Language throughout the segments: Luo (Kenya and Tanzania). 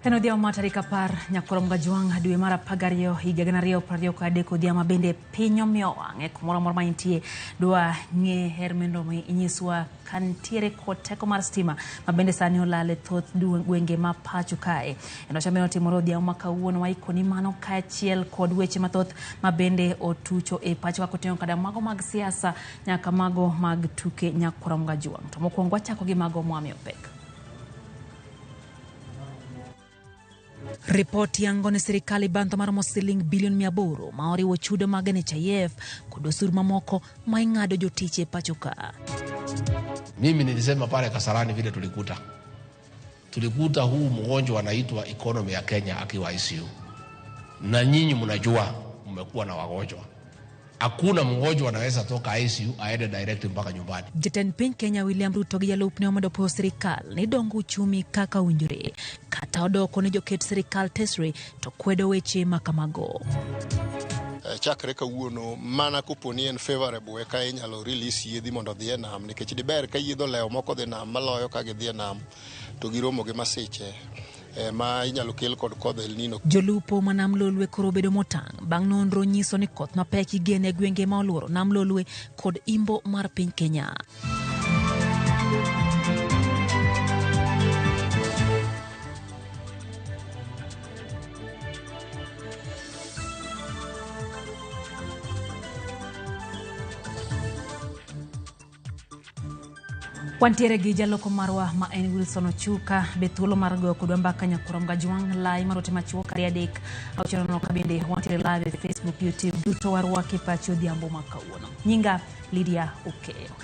Eno dia matarika par nyakorom gajuang dwe mara pagario higa ganario prario ka deko dia mabende pinyo mioa nge kumora morma intie doa nge hermendo me inyiswa kantiere koteko mar stima mabende sani olale thoth gwenge ma pacho kae. Eno chameno timoro dia umaka uono wa ikoni mano kachiel kod weche mathoth mabende otucho e pacho kakotengo kada mago mag siasa nyaka mago mag tuke nyakorom gajuang. To mokwongo wachako gi mago mwami opek. Ripoti yango ni serikali banto mar siling bilion 800 maoriwo chudo mag NHIF kod osuru mamoko maing'ado jotiche pachoka. Mimi nilisema pale Kasarani vile tulikuta huu mgonjwa anaitwa economy ya Kenya akiwa ICU. Na nyinyi mnajua mmekuwa na wagonjwa. Hakuna mgonjwa anaweza toka ICU aende direct mpaka nyumbani. Jatend piny Kenya William Ruto gi jalupne omedo serikal ni dongo uchumi kaka winjore. Kata odoko ni joket serikal tesre to kwedo weche makamago. Chakre kawuono mana koponi en favorable eka inyalo release yedhi mondo dhi e nam nikech diber ka yidho leo moko dhi nam maloyo ka gidhi e nam to giromo gi masiche ma inyalo kel kod kodh El Nino. Jolupo manam lolwe koro bedo motang' bang' nonro nyiso ni koth mapek igene gwenge ma oluoro nam lolwe kod imbo mar piny Kenya. Wantiere gi jaloko marwa ma en Wilson Ochuka bethuolo mar goyo kod mbaka nyakorom gajuang lai marote machuo kari adek auchiel no kabende wantiere live e Facebook, YouTube duto warwa kipacho diambo makauono. Nyinga Lydia Ukeo.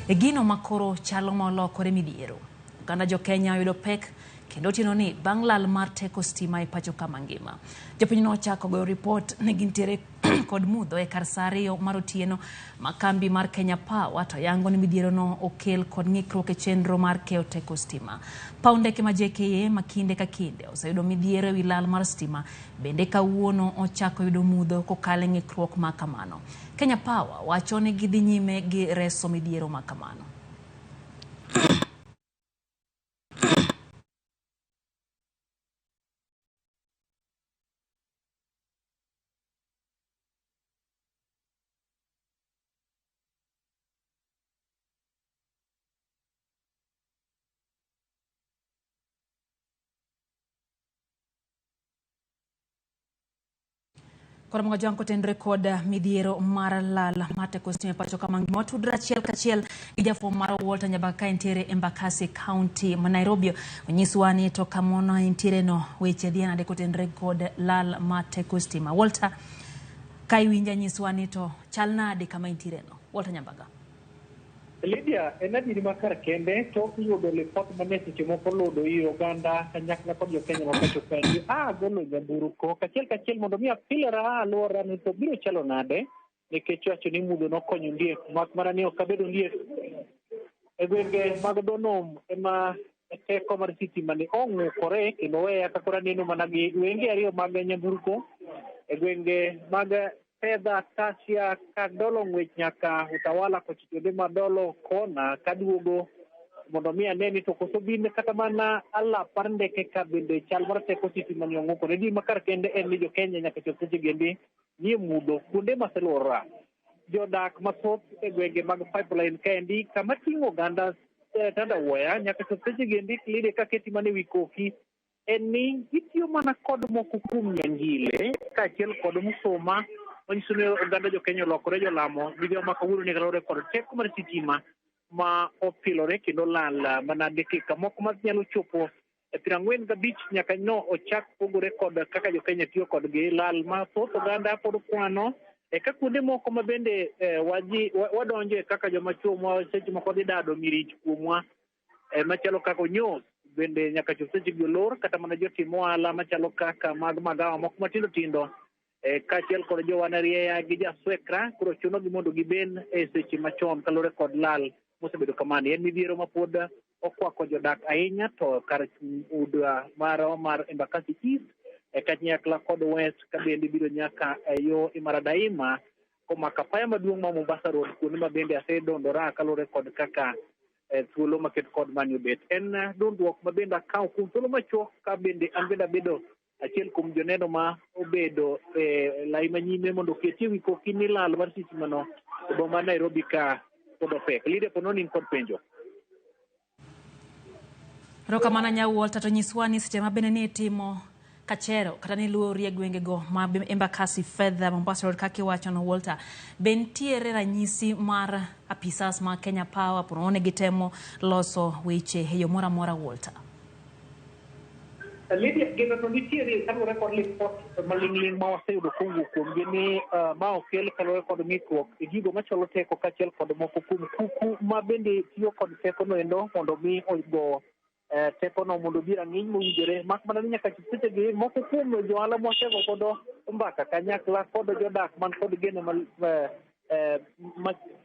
Egino makoro chalo molokore midhiero. Uganda jo Kenya yudo pek kendo tino ni bang' lal mar teko stima e pacho kama ngima. Jopiny nochako goyo report ne gintiere kod mudho e kar saa 2 mar otieno makambi mar Kenya Power to yango ni midhiero no okel kod ng'ikruok e chenro mar keyo teko stima. Paundeke ma JKA makinde ka kinde oseyudo midhiero e wi lal mar stima bende kawuono ochako yudo mudho kokale ng'ikruok makamano. Kenya Power wacho ni gidhi nyime gi reso midhiero makamano. Kora mga janko ten rekoda midhiero mar lal mate kostime pacho kama ngima tudra chiel kachiel ijafo mar Walter Nyabaka intiere Embakasi County ma Nairobi onyiswani to kamono intiere no weche dhiana de koten rekoda lal mate kostime. Walter kai winja nyiswani to chalnade kama intiere no. Walter Nyabaka. Lydia, enadi ni makar kende to yudo report manesi chimo polodo i Uganda kanyakla kod jo Kenya makacho kendi golo nyamburu ko kachiel mondo mi apilera alora ni to biro chalo nade nikech wacho ni mudo no konyo ndiek mak marani okabedo ndiek e gwenge mag donom ema teko mar city mani ong'ukore kendo weya kakora neno mana gi gwenge ariyo mag nyamburko e gwenge mag Fedha, Tasia, Kadolo ng'wech nyaka Utawala kochitende madolo kona kaduogo mondo mi aneni to koso bin kata mana alla par ndeke ka bende chal mar teko sitima ni ong'ukore di makar kende en ni jo Kenya nyaka chopoche gende ni mudo kuonde maselora jodak mathoth e gwenge mag pipeline kendi kama ting'o oganda tanda woya nyaka chopoche gende klide ka keti mane wikoki en ni itiyo mana kod moko kuom nyangile kachiel kod musoma onyisone oganda jo Kenya lokore jo lamo video makawuono ni kalore kod teko mar sitima ma opilore kendo lal mana dakika moko manyalo chopo e 45 nyaka no ochak pogore kod kaka jo Kenya tiyo kod gi lal ma thoth oganda pod kwano e ka kuonde moko mabende wadonje kaka joma chuo ma seche moko dhi dado mirich kuomwa machalo kaka nyos bende nyaka chop seche golor kata mana jotimo ohala machalo kaka mag magawa moko matindo tindo kachiel kod jowanariya gi jaswekra kuro chuno gi mondo giben e seche machon kalore kod lal mosebedo kamani en midhiero ma pod okwako jodak ahinya to kar udwa mar Embakasi East kanyakla kod West kabende biro nyaka yo Imara Daima komaka paya maduong' ma Mombasa Road kuonde ma bende asedondora kalore kod kaka thuolo maket kod manyo bet en dondruok mabende akaw kuom thuolo machuok ka bende an bende abedo achiel kuom joneno ma obedo lai manyime mondo oketie wi kokini lal mar sitimano e boma Nairobi ka pod opek. Lydia Pononin kod penjo. Rokamana Nyawolta, to nyiswa ni seche ma bende ni timo kachero kata ni luori e gwenge go ma Embakasi Fedha Mombasa Road kaki wacho no Walter bentiere ranyisi mar apisas ma Kenya Power porone gitemo loso weche e yo mora mora Walter. Lydia, gino to nitiere kalure kod report maling'ling ma waseyudo kowuok kuom gini ma okel kalure kod ng'ikruok e gigo machalo teko kachiel kod moko kuom kuku ma bende tiyo kod teko no endo mondo mi ogo teko no mondo bira ng'iny mowinjore mak mana ni nyaka seche gi moko kuom johala mosego kod mbaka kanyakla kod jodak man kod geno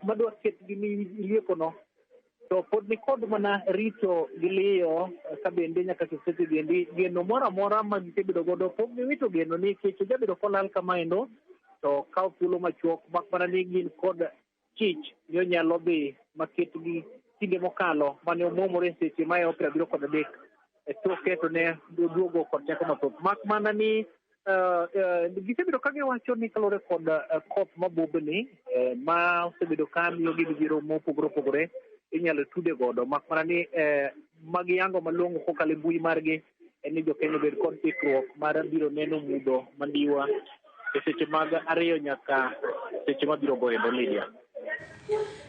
madwa ketgi ni lieko no to pod ni kod mana rito giliyo ka bende nyaka seche gi geno mora mora ma gitebedo godo pod ni wito geno ni kech jabedo kolal kamaendo to kaw thuolo machuok mak mana ni gin kod chich yo nyalo dhi maketgi kinde mokalo mane omomore seche ma opera biro kod adek toke to ne duogo kod teko mathoth mak mana ni gisebedo ka giwacho ni kalore kod koth mabubni ma osebedo ka miyo gibiro mopogore opogore inyalo tude godo mak mana ni magiyango malong'o kokalo e mbui margi ni jokenya bed kod ikruok mar biro neno mudho mandiwa e seche mag ariyo nyaka seche mabiro goendo. Lydia.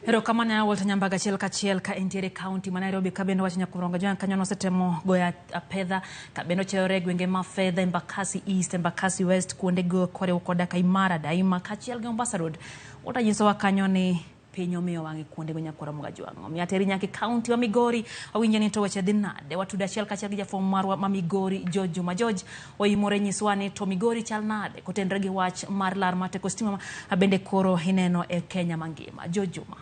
Erokamano Nyawolta Nyambaga achiel kachiel ka entiere kaunti ma Nairobi ka bende wacho nyakuronga joan kanyo nosetemo goya apedha ka bende ocheyore gwenge ma Fedha, Embakasi East, Embakasi West kuonde go kore koda ka Imara Daima kachiel gi Mombasa Road. Otanyisowa kanyo ni piny omiyo wang'e kuonde go nyakuronga joan. Omiyo teri nyaka kaunti wa Migori awinje ni to weche dhi nade. Watudo achiel kachiel gi jafwambo marwa ma Migori Juma George OIMORE nyiswa ni to Migori chal nade kotenre gi wach mar lar mar teko stima bende koro ineno e Kenya mangima. Juma.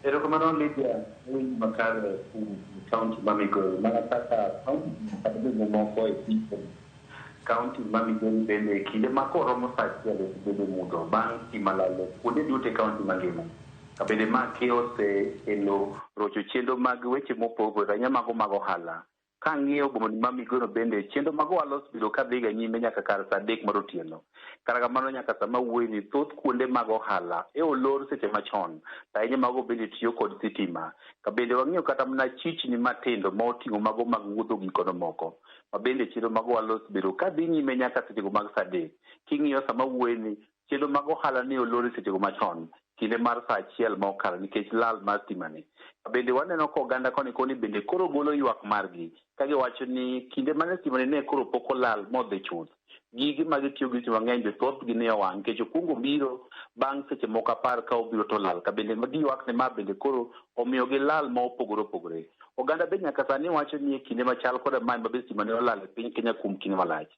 Erokamano Lydia, makare county ma Migori mana kaka county kata bende moko e piny county ma Migori bende kinde ma koromo sa achiel bende mudho bang' pi malalo kuonde duto e county mangima ka bende ma osekelo rocho chenro mag weche mopogore ahinya mago mag ohala. Kang'iyo bomani ma Migori bende chenro mag ohala osebedo ka dhiga nyime nyaka kar sa 3 mar otieno. Kata kamano nyaka sama wuoyni thoth kuonde mag ohala e olor seche machon to ahinya mago bende tiyo kod sitima. Ka bende wang'iyo kata mana chichni matindo ma oting'o mago mag wuotho gi kono moko ma bende chenro mag ohala osebedo ka dhi nyime nyaka sechego mag sa 3. King'iyo sama wuoyni chenro mag ohala ne olor sechego machon kinde mar sa 1 ma okalo nikech lal mar stimani. Bende waneno ko oganda koni bende koro golo ywak margi ka giwacho ni kinde mane stimani ne koro pok olal modhi chuth. Gigi magitiyo gi mang'eny be thoth gi ne owang' nikech okungo biro bang' seche moko 10 ka obiro to lal ka bende giywak ne ma bende koro omiyo gi lal ma opogore opogore. Oganda be nyaka sani wacho ni kinde machal koda mae ma be stimani olal e piny Kenya kuom kinde malach.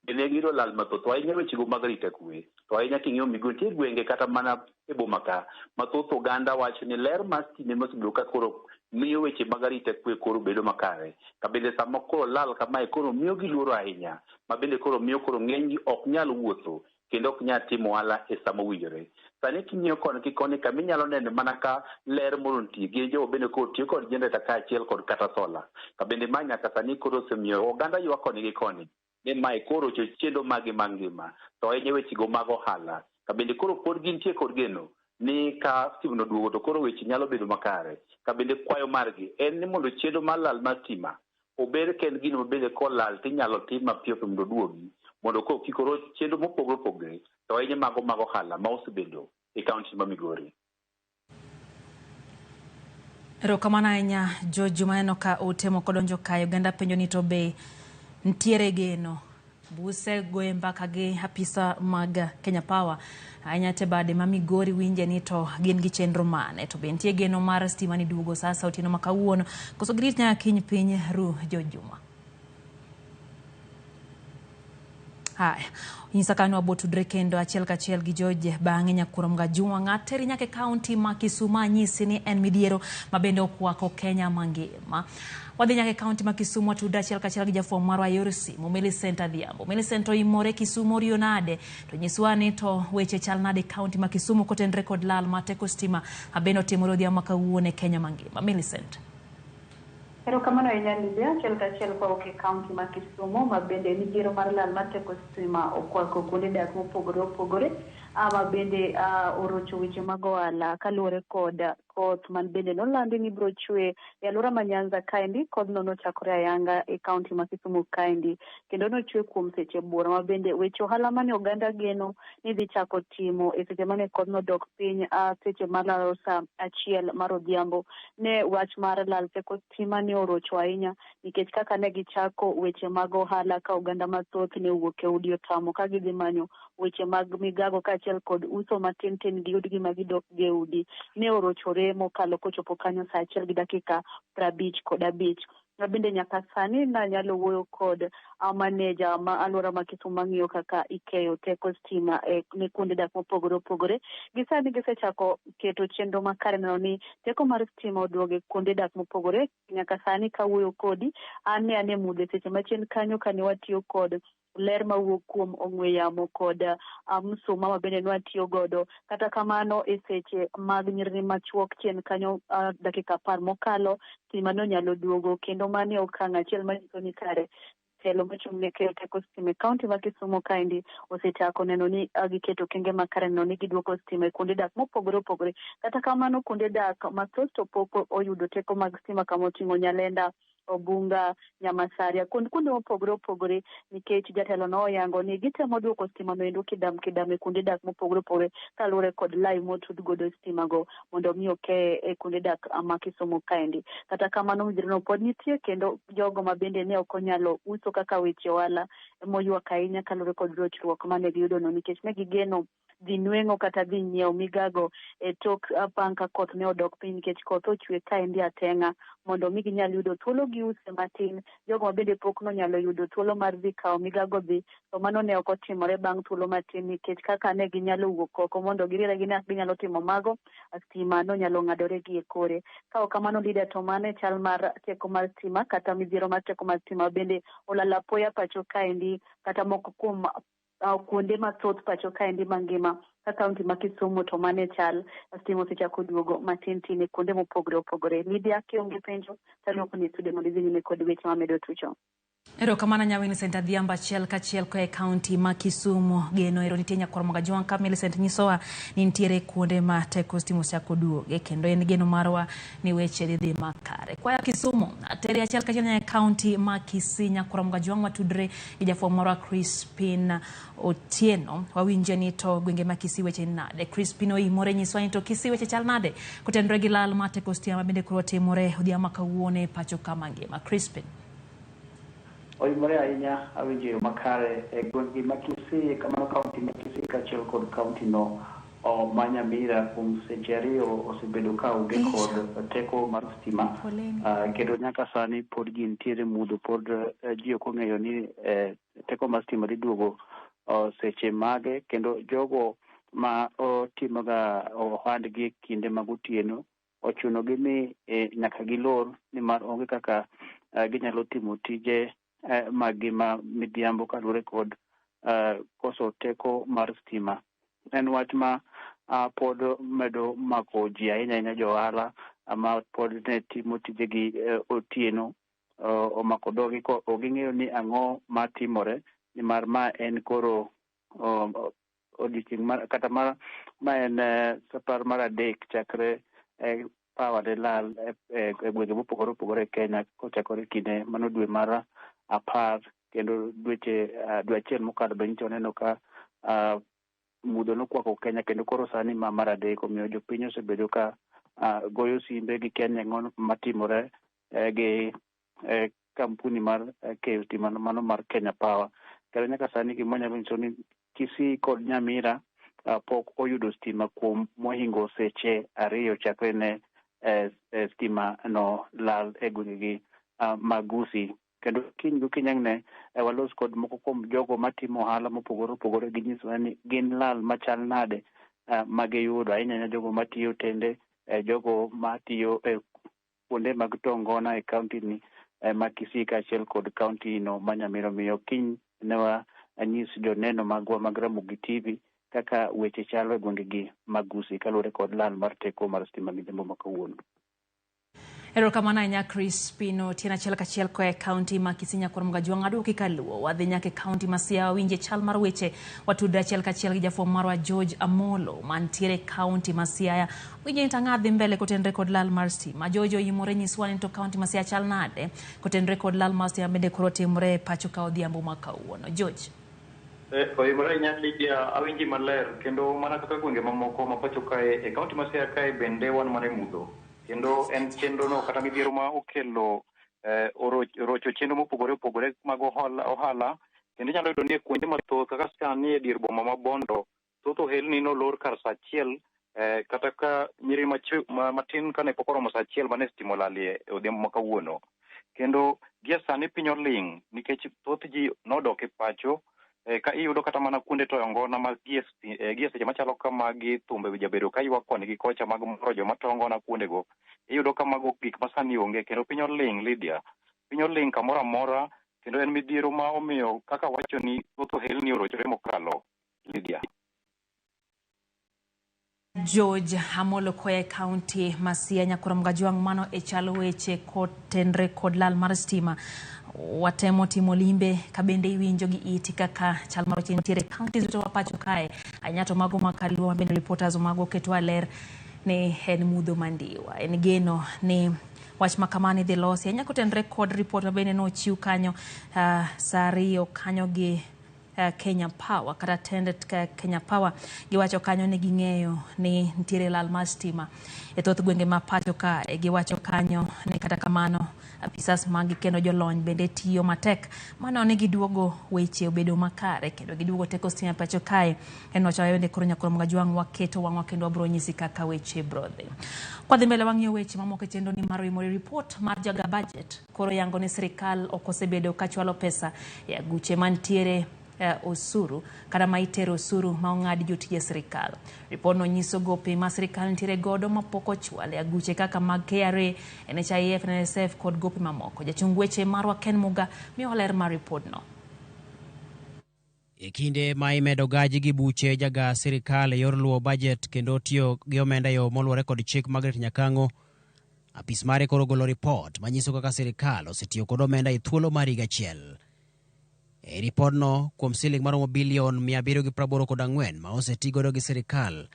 Bende giro lal mathoth ahinya wechego mag arita kwe to ahinya king'iyo Migori nitie gwenge kata mana e boma ka mathoth oganda wacho ni ler mar stima mosebedo ka koro miyo weche mag arita kwe koro bedo makare. Ka bende sama koro lal kamae koro miyo gi luoro ahinya ma bende koro miyo koro ng'enygi ok nyal wuotho kendo ok nyal timo ohala e sama owinjore. Sani king'iyo koni gi koni kama inyalo neno mana ka ler moro nitie gi jogo bende koro tiyo kod generator kaachiel kod kata sola. Ka bende ma nyaka sani koro osemiyo oganda ywak koni gi koni ni mae koro chenro magi mangima to ahinya wechego mag ohala. Ka bende koro pod gintie kod geno ni ka stima noduogo to koro weche nyalo bedo makare. Ka bende kwayo margi en ni mondo chenro mar lal mar stima ober ken gino ma bende kolal tinyalo tim mapiyo mondo oduogi mondo kikoro chenro mopogore opogore to ahinya mago mag ohala ma osebedo e kaunti ma Migori. Erokamano ahinya Juma eno ka otemo kodonjo kae oganda penjo ni to be ntiere geno buse goe mbaka gi apisa mag Kenya Power ahinya te bade ma Migori winje ni to gin gi chenro mane to be ntie geno mar stima ni duogo sasa otieno ma kawuono koso girit nyaka kiny piny ru Juma. Haya, insakano abotudre kendo achiel kachiel gi George bang'e nyakurom gajuang ateri nyake kaunti ma Kisumu nyisi ni en midhiero mabende okwako Kenya mangima. Wadhi nyake kaunti ma Kisumu atuda achiel kachiel gi jafwambo marwa yor simu Millicent Adhiambo. Millicent, oimore Kisumu oriyo nade to nyiswa ni to weche chal nade kaunti ma Kisumu kotenre kod lal ma teko stima mabende otimore odhiambo kawuono e Kenya mangima. Millicent. Erokamano ahinya Lydia, achiel kachiel kwawuok e kaunti ma Kisumu mabende midhiero mar lal mar teko stima okwako kuonde dak mopogore opogore mabende orocho weche mag ohala kaluwore kod koth man bende nolandi ni biro chwe e alwora ma Nyanza kaendi. Kodhno nochakore ayanga e kaunti ma Kisumu kaendi kendo nochwe kuom seche buora mabende weche ohala mane oganda geno ni dhi chako timo e seche mane kodhno dok piny seche malaro sa 1 mar odhiambo. Ne wach mar lal teko stima ne orocho ahinya nikech kaka ne gichako weche mag ohala ka oganda mathoth ne wuok e udi otamo ka gidhi manyo weche mag migago kaachiel kod uso matin gi udgi ma gidok ge udi. Ne orochore mokalo kochopo kanyo sa 1:55. Bende nyaka sani nanyalo wuoyo kod maneja ma alwora ma Kisumu mang'iyo kaka ikeyo teko stima ne kuonde dak mopogore opogore. Gisani gisechako keto chenro makare neno ni teko mar stima oduoge kuonde dak mopogore. Nyaka sani kawuoyo kodi ane mudhe seche machien kanyo kane watiyo kod ler mawuok kuom ong'we yamo kod msuma mabende nwatiyo godo. Kata kamano e seche mag nyirni machuok chien kanyo dakika 10 mokalo stima no nyalo duogo kendo mane okang' achiel manyiso ni kare telo machung' ne keyo teko stima e kaunti ma Kisumu kaendi osechako neno ni giketo kenge makare neno ni giduoko stima e kuonde dak mopogore opogore. Kata kamano kuonde dak mathoth to pok oyudo teko mag stima kama oting'o Nyalenda, Obunga, Nyamasaria kuonde mopogore opogore nikech jatelo no oyango ni gitemo duoko stima no endo kidam e kuonde dak mopogore opogore kaluwore kod lai motud godo stima go mondo mi oke e kuonde dak ma Kisumu kaendi. Kata kamano midhiero no pod nitie kendo jogo mabende ne ok onyalo uso kaka weche ohala moywak ahinya kaluwore kod rochruok mane giyudo no nikech ne gigeno dhi nweng'o kata dhi nyiewo migago e tok bang' ka koth ne odok piny nikech koth ochwe kaendi ateng'a mondo mi ginyal yudo thuolo gi use matin. Jogo mabende pok nonyalo yudo thuolo mar dhi kawo migago dhi to mano ne ok otimore bang' thuolo matin nikech kaka ne ginyalo wuok oko mondo giriere gi nak ginyalo timo mago stima nonyalo ng'adore gi e kore. Ka ok kamano Lydia, to mano e chal mar teko mar stima kata midhiero mar teko mar stima bende olala apoya pacho kaendi kata moko kuom kuonde mathoth pacho kaendi mangima ka kaunti ma Kisumu to mane chal stima osechako duogo matin e kuonde mopogore opogore. Lydia, kionge penjo taloko ni studio mondo idhi nyime kod weche mamedo tucho. Erokamano nya Millicent Adhiambo achiel kachiel koe kaunti ma Kisumu. Geno ero nitie nyakurom gajuang ka Millicent nyisowa ni nitiere kuonde ma teko stima osechako duoge kendo en geno marwa ni weche dhi makare. Kwa Kisumu ateri achiel kachiel nya kaunti ma Kisii nyakurom gajuang matudre gi jafwambo marwa Crispin Otieno. Wawinje ni to gwenge ma Kisii weche nade. Crispin oimore nyiswa ni to Kisii weche chal nade kotenre gi lal ma teko stima bende koro timore odhiambo kawuono e pacho ka mangima. Crispin. Oimore ahinya awinjo makare e gwenge ma Kisii kamano kaunti ma Kisii kaachiel kod kaunti no ma Nyamira kuom seche ariyo osebedo ka onge kod teko mar stima kendo nyaka sani pod ji nitiere mudho pod ji ok ong'eyo ni teko mar stima dhi duogo seche mage kendo jogo ma timoga ohandgi kinde mag otieno ochunogi ni nyaka gilor nimar onge kaka ginyalo timo tije magi ma midhiambo kaluwore kod koso teko mar stima. En wach ma pod medo mako ji ahinya jo ohala ma pod ne timo tijegi otieno omako dhogi ko ging'eyo ni ang'o matimore nimar ma en koro odiochieng' kata ma en safar mar adek chakre power de lal e gwenge mopogore opogore e Kenya kochakore kinde mano dwe mar 10 kendo dwe achiel mokalo be nyicho neno ka mudho nokwako Kenya kendo koro sani mar adek omiyo jopiny osebedo ka goyo simbe gi Kenya ng'ono matimore gi kampuni mar keyo stima mano mar Kenya Power. Kendo nyaka sani gimonyalo nyiso ni Kisii kod Nyamira pok oyudo stima kuom mohingo seche 2 chakre ne stima no lal e gwengegi mag Gusii. kendo kiny gokinyangne walos kod moko kuom jogo matimo ohala mopogore opogore ginyiso ni gin lal machal nade magiyudo ahinya jogo matiyo tende jogo matiyo kuonde mag tongona e kaunti ni ma Kisii kaachiel kod kaunti no ma Nyamira. Miyo kiny ne wanyis joneno magwa mag Ramogi TV kaka weche chalo e gwengegi mag Gusii kaluwore kod lal mar teko mar stima midhiambo ma kawuono. Erokamano ahinya Crispino tiena achiel kachiel koa e kaunti ma Kisii Nyakurom Gajwang' aduoki kaluwo wadhi nyaka e kaunti ma Siaya winje chal mar weche watudre achiel kachiel gi jafwambo marwa George Amolo mantiere kaunti ma Siaya. Winje tang'adhi dhi mbele kotenre kod lal mar stima. George OIMORE nyiswa ni to kaunti ma Siaya chal nade kotenre kod lal mar stima bende koro timre pacho ka odhiambo ma kawuono. George OIMORE nyalo Lydia awinji maler kendo mana kaka gwenge mamoko ma pacho kae e kaunti ma Siaya kae bende wan mana mudho. Kendo en chenro no kata midhiero ma okelo orocho chenro mopogore opogore mag ohala kendo nyalo yudo ni kuonde mathoth kaka sani e dier boma ma Bondo thoth ohelni nolor kar saa achiel kata ka nyiri matin kane pok oromo saa achiel mane stima olalie e odhiambo ma kawuono. Kendo gie sani piny oling nikech thoth ji nodok e pacho ka iyudo kata mana kuonde tongona mag gie seche machalo kamagi thumbe jabedo ka ywak koni gi kocha mag moro joma tongona kuondego iyudo ka mago gik ma sani onge kendo piny oling Lydia. Piny oling kamoro amora kendo en midhiero ma omiyo kaka wacho ni thoth ohelni orochore mokalo Lydia. George Amolo koa e kaunti ma Siaya Nyakurom Gajwang' mano e chalo weche kotenre kod lal mar stima. Watemo timo limbe kabende iwinjo gi iti kaka chal mar weche nitiere kaunti duto ma pacho kae anyato mago makaluo bende reporters mago keto aler ni en mudho mandiwa. En geno ni wach makamani dhi losi anya kotenre kod report bende no chiw kanyo saa 2 kanyo gi Kenya Power kata tendet Kenya Power giwacho kanyo ni ging'eyo ni nitiere lal mar stima e thoth gwenge ma pacho ka giwacho kanyo ni kata kamano apisas magi kendo jolony bende tiyo matek mano ni giduogo weche obedo makare kendo giduogo teko stima pacho kae en wacho bende koro Nyakurom Gajwang' waketo wang'wa kendo wabro nyisi kaka weche brodhi. Kwa dhi mbele wang'iyo weche mamoko chendo ni mar OIMORE report mar jaga budget koro yango ni sirikal okosebedo kachwalo pesa ya guche mantiere osuru kada ma itero osuru ma ong'ad jotije sirikal. Ripot no nyiso gope ma sirikal nitiere godo ma pok ochwal e guche kaka mag KRA, NHIF, NSSF kod gope mamoko. Jachung weche marwa Ken Muga miyo ler mar ripot no. E kinde ma imedo gaji gi buche jaga sirikal e yor luwo budget kendo tiyo gi omenda yo moluwore kod chik Margaret Nyakango, apis mare koro golo ripot manyiso kaka sirikal osetiyo kod omenda e thuolo mar higa achiel. E ripodno kuom siling maromo bilion 784 ma osetigodo gi sirikal,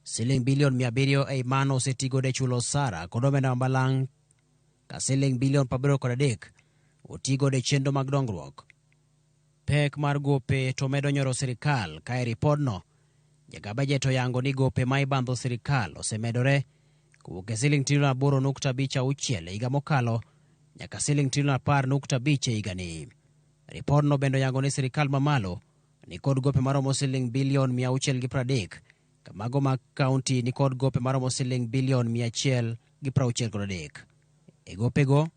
siling bilion 700 ei mano osetigodo e chulo osara kod omenda mabalang' ka siling bilion 83 otigodo e chenro mag dongruok. Pek mar gope to medo nyoro sirikal ka e ripodno jaga bajet oyango ni gope ma ibandho sirikal osemedore kowuok e siling trilion 8.56 e higa mokalo nyaka siling trilion 10.5 e higa ni. Ripodno bendo yango ni sirikal mamalo ni kod gope maromo siling bilion 630 ka mago mag kaunti ni kod gope maromo siling bilion 163. E gopego,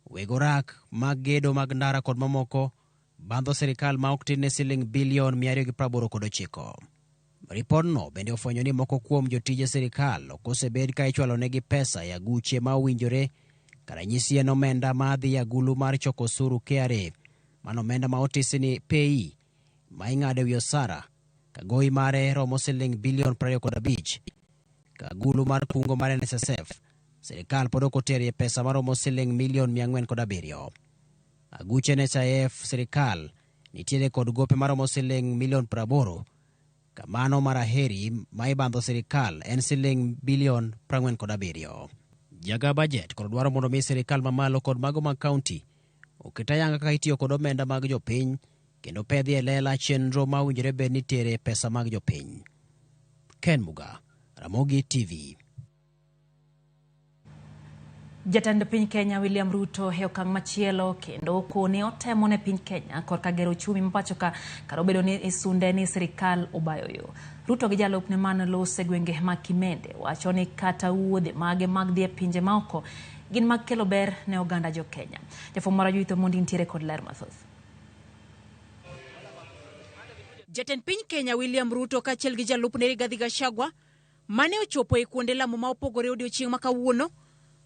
wego rak mag gedo mag ndara kod mamoko bandho sirikal ma ok tin ne siling bilion 289. Ripodno bende ofwenyo ni moko kuom jotije sirikal okosebed ka ichwalo negi pesa ya guche ma owinjore kara nyisi en omenda ma dhi agulu mar choko osuru KRA. Mano omenda ma otisi ni pei ma ing'ade wi osara ka goi mare romo siling bilion 25 ka gulu mar kungo mar NSSF sirikal pod ok oterie pesa maromo siling milion 407. Aguche NHIF sirikal nitiere kod gope maromo siling milion 80 ka mano mar aheri ma ibandho sirikal en siling bilion 47. Jaga budget kod dwaro mondo mi sirikal mamalo kod mago mag kaunti oketa yanga ka itiyo kod omenda mag jopiny kendo pedhi e lela chenro ma owinjore bed ni tere pesa mag jopiny. Ken Muga, Ramogi TV. Jatend piny Kenya William Ruto e okang' machielo kendo kone otemo ne piny Kenya korka gero uchumi mapacho ka karo bedo ni isunde ni sirikal obayo yo. Ruto gi jalupne man lose gwenge ma Kimende wacho ni kata wuodhe mage mag dhi e pinje maoko gin mag kelo ber ne oganda jo Kenya. Jafwambo mara Juitho Mondi ntiere kod ler mathoth. Jatend piny Kenya William Ruto kaachiel gi jalupne Rigathi Gachagua mane ochopo e kuonde lamo ma opogore odiochieng' ma kawuono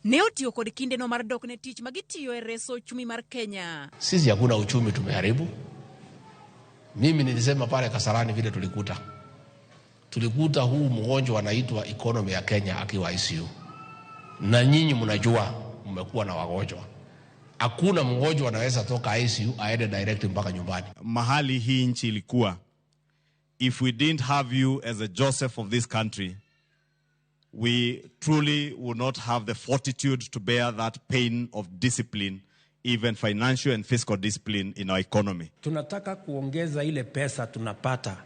ne otiyo kod kindeno mar dok ne tich magitiyo e reso uchumi mar Kenya. Sisi hakuna uchumi tumeharibu. Mimi nilisema pale Kasarani vile tulikuta huu mgonjwa anaitwa economy ya Kenya akiwa ICU. Na nyinyi mnajua mmekuwa na wagonjwa. Hakuna mgonjwa anaweza toka ICU aende direct mpaka nyumbani. Mahali hii nchi ilikuwa, if we didn't have you as a Joseph of this country, we truly would not have the fortitude to bear that pain of discipline, even financial and fiscal discipline in our economy. Tunataka kuongeza ile pesa tunapata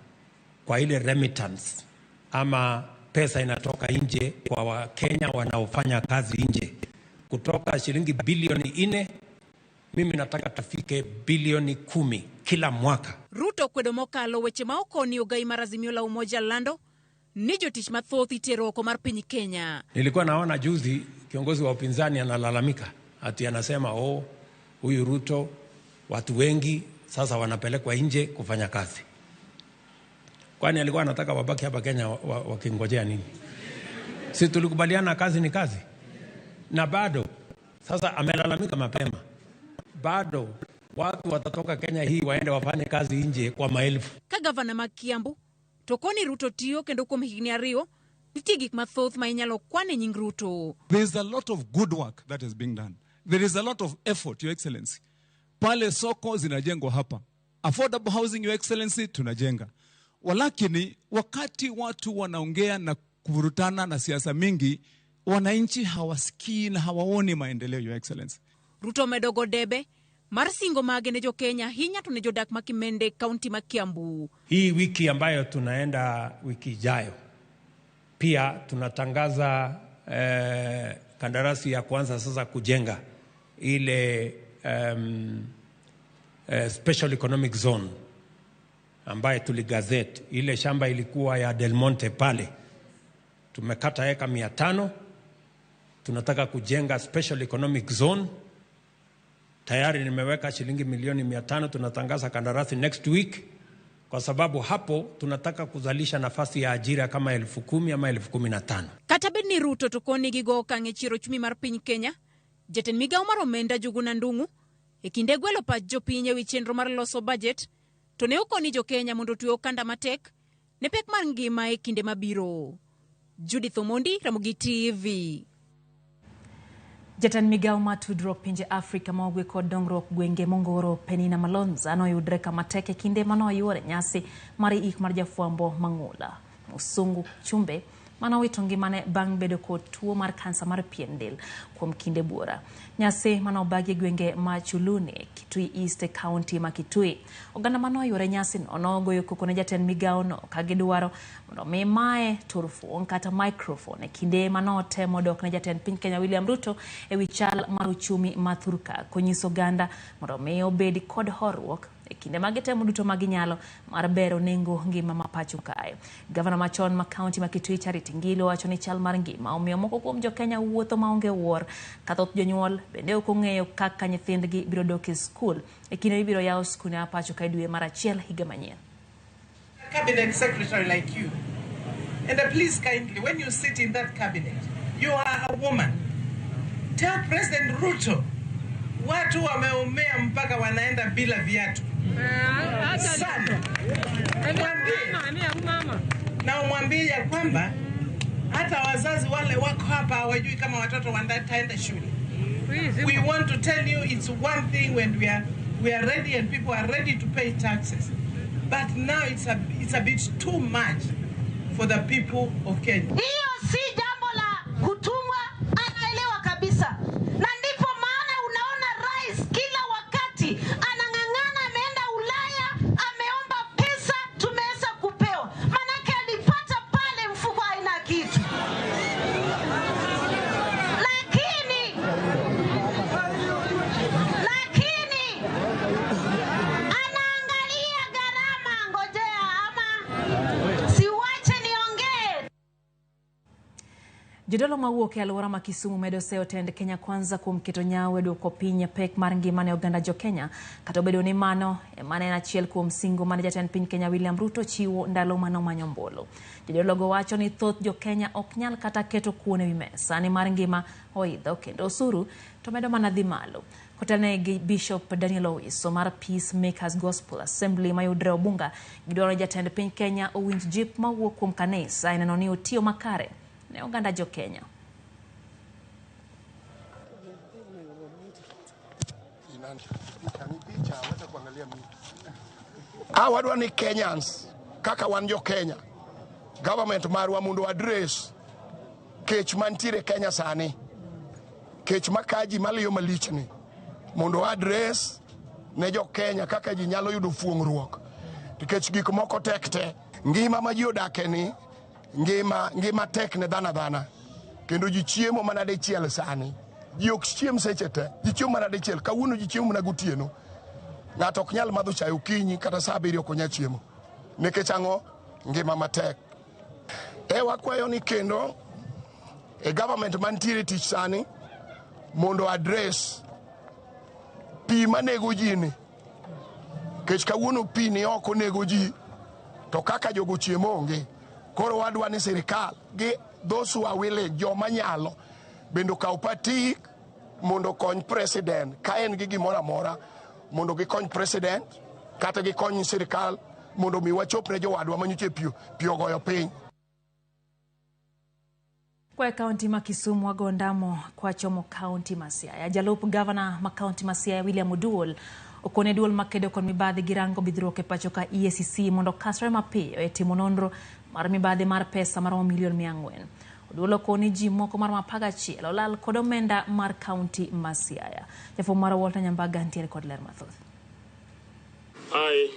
kwa ile remittance ama pesa inatoka nje kwa Wakenya wanaofanya kazi nje. Kutoka shilingi bilioni 4, mimi nataka tufike bilioni 10 kila mwaka. Ruto kwedo mokalo weche ma okoni ogai marazimio la umoja lando ni jotich mathoth itero oko mar piny Kenya. Nilikuwa naona juzi kiongozi wa upinzani analalamika ati anasema huyu Ruto watu wengi sasa wanapelekwa nje kufanya kazi. Kwani alikuwa anataka wabaki hapa Kenya wakingojea nini? Si tulikubaliana kazi ni kazi. Na bado sasa amelalamika mapema. Bado watu watatoka Kenya hii waende wafanye kazi nje kwa maelfu. Ka gavana ma Kiambu tokoni Ruto tiyo kendo kuom higni ariyo nitie gik mathoth ma inyalo kwane nying Ruto. There is a lot of good work that is being done. There is a lot of effort, Your Excellency. Pale soko zinajengwa hapa. Affordable housing, Your Excellency, tunajenga. Walakini wakati watu wanaongea na kuvurutana na siasa mingi, wananchi hawasikii na hawaoni maendeleo, Your Excellency. Ruto medogo debe mar singo mage ne jo Kenya hinya to ne jodak ma Kimende kaunti ma Kiambu. Hii wiki ambayo tunaenda wiki ijayo pia tunatangaza kandarasi ya kwanza sasa kujenga ile special economic zone ambaye tuligazette. Ile shamba ilikuwa ya Del Monte pale. Tumekata eka 500. Tunataka kujenga special economic zone. Tayari nimeweka shilingi milioni 500. Tunatangaza kandarasi next week. Kwa sababu hapo tunataka kuzalisha nafasi ya ajira kama 10,000 ama 15,000. Katabed ni Ruto tokoni gigo kange chiro chumi mar piny Kenya. Jatend migao mar omenda Juguna Ndung'u e kinde gwelo pach jopiny ewi chenro mar loso budget to ne okoni jo Kenya mondo tuo kanda matek ne pek mar ngima e kinde mabiro. Judith Omondi, Ramogi TV. Jatend migao ma tudruok pinje Afrika ma ogwe kod dongruok gwenge mongoro Penina Malonza noyudre kama tek e kinde manoyuore nyasi mar ik mar jafwambo mang'ula Musungu Chumbe manowito ngimane bang' bedo kod tuo mar kansa mar pien del kuom kinde buora. Nyasi manobagi gwenge ma Chulune, Kitui East County ma Kitui. Oganda manoyuore nyasi no nogoyo koko ne jatend migao no kagidwaro mondo mi mae turfo kata microphone e kinde manotemo dok ne jatend piny Kenya William Ruto e wi chal mar uchumi mathurka konyiso oganda mondo mi obedi kod horuok e kinde magitemo duto maginyalo mar bero nengo ngima ma pacho kae. Gavana machon ma county ma Kitui Charity Ngilo wacho ni chal mar ngima omiyo moko kuom jo Kenya wuotho maonge wuor kathoth jonyuol bende ok ong'eyo kaka nyithindgi biro dok e skul e kinde ibiro yawo skunde ma pacho kae dwe mar achiel higa manyien. Cabinet secretary like you, and please kindly, when you sit in that cabinet, you are a woman. Tell President Ruto watu wameumea mpaka wanaenda bila viatu sana. Na umwambie ya kwamba hata wazazi wale wako hapa hawajui kama watoto wataenda shule. We want to tell you it's one thing when we are ready and people are ready to pay taxes, but now it's a bit too much for the people of Kenya. Hiyo si jambo la kutumwa, anaelewa kabisa. Na ndipo maana unaona rais kila wakati anang'ang'ana, ameenda Ulaya, ameomba pesa, tumeweza kupewa. Manake alipata pale mfuko haina kitu. Lakini anaangalia gharama, ngojea ama siwache niongee. Jodolo mawuok e alwora ma Kisumu medo seyo tend Kenya Kwanza kuom keto nyawo e duoko piny pek mar ngima ne oganda jo Kenya. Kata obedo ni mano ema en achiel kuom singo mane jatend piny Kenya William Ruto chiwo ndalo mano manyo ombulu. Jodolo go wacho ni thoth jo Kenya ok nyal kata keto kuon e wi mesa ni mar ngima oidho kendo osuru to medo mana dhi malo. Kotelne gi Bishop Daniel Owiso mar Peacemakers Gospel Assembly mayudre Obunga, gidwaro jatend piny Kenya owinj jip mawuok kuom kanisa neno ni otiyo makare ne oganda jo Kenya. Wadwa ni Kenyans kaka wan jo Kenya, government marwa mondo address kech mantiere Kenya sani, kech makaji maliyo malichni, mondo address ne jo Kenya kaka ji nyalo yudo fuong'ruok, nikech gik moko tek te. Ngima ma ji odake ni ngima tek ne dhana kendo ji chiemo mana dichiel sani, ji ok chiem seche te, ji chiemo mana dichiel. Kawuono ji chiemo mana gotieno, ng'ato ok nyal madho chae okinyi kata saa 7 ok onya chiemo nikech ang'o? Ngima matek. Wakwayo ni kendo government mantiere tich sani mondo address pi manego ji ni, kech kawuono pi ni ok onego ji to kaka jogo chiemo onge. Koro wadwa ni sirikal gi those who are willing, joma nyalo bendo kaw patik mondo kony president ka en gi gimoro amora, mondo gikony president kata gikony sirikal mondo mi wachopne jowadwa manyoche pi ogoyo piny. Kwa kaunti ma Kisumu wagondamo kwa chomo kaunti ma Siaya. Jalup gavana ma kaunti ma Siaya William Oduol okone duol makedo kon mibadhi girango bidhruok e pacho ka EACC mondo kasre mapiyo e timo nonro mar mibadhi mar pesa maromo milion 400. Oduol okoni ji moko mar mapaga chiel olal kod omenda mar kaunti ma Siaya. Jafo mar Walter Nyambaga ntiere kod ler mathoth. I,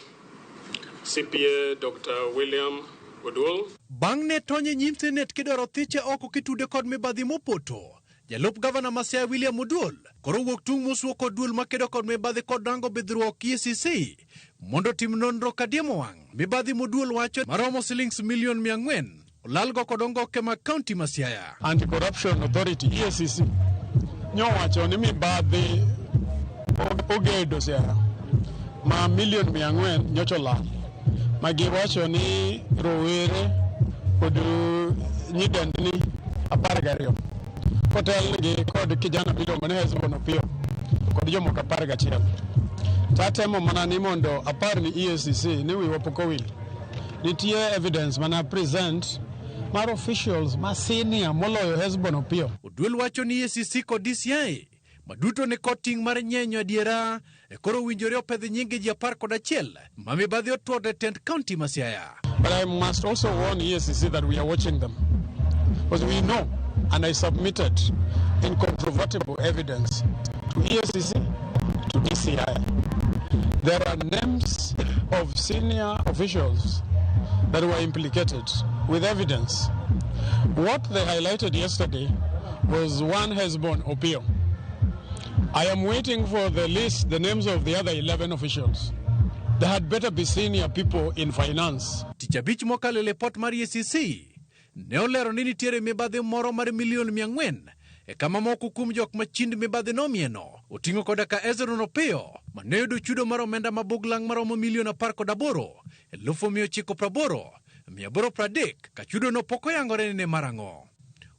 CPA Dr. William Oduol. Bang' ne tonye nyim senet kidwaro thiche oko kitude kod mibadhi mopoto. Jalup gavana ma Siaya William Oduol koro wuok tung' mosuo kod duol makedo kod mibadhi kod rango bidhruok EACC mondo tim nonro kadiemo wang'. Mibadhi Oduol wacho maromo shillings milion 400 olalgo kod ongoke mag kaunti ma Siaya. Anti-Corruption Authority EACC nyowacho ni mibadhi ogedo Siaya ma milion 400 nyocho lal, ma giwacho ni rowere kod nyidendni 12 kotelgi kod kijana miluongo ni Hezbon Opio kod jomoko 11. Tatemo mana ni mondo apar ni EACC ni wiwa pok owil. Nitie evidence mana present mar officials ma senior moloyo Hezbon Opio. Oduol wacho ni EACC kod DCI maduto ne koting mar nyenyo adiera e koro winjore opedhi nyinge ji 11 ma mibadhi otwode tend kaunti ma Siaya. But I must also warn EACC that we are watching them, because we know, and I submitted incontrovertible evidence to EACC, to DCI. There are names of senior officials that were implicated with evidence. What they highlighted yesterday was one Hezbon Opio. I am waiting for the list, the names of the other 11 officials. There had better be senior people in finance. Tichabich mokalo report mar EACC ne olero ni nitiere mibadhi moro mar milion 400 e kama moko kuom jok machind mibadhi nomieno oting'o koda ka Hezbon Opio mane yudo chudo mar omenda mabuglang maromo milion 18 1980 830 ka chudo no pok oyangore ne marang'o.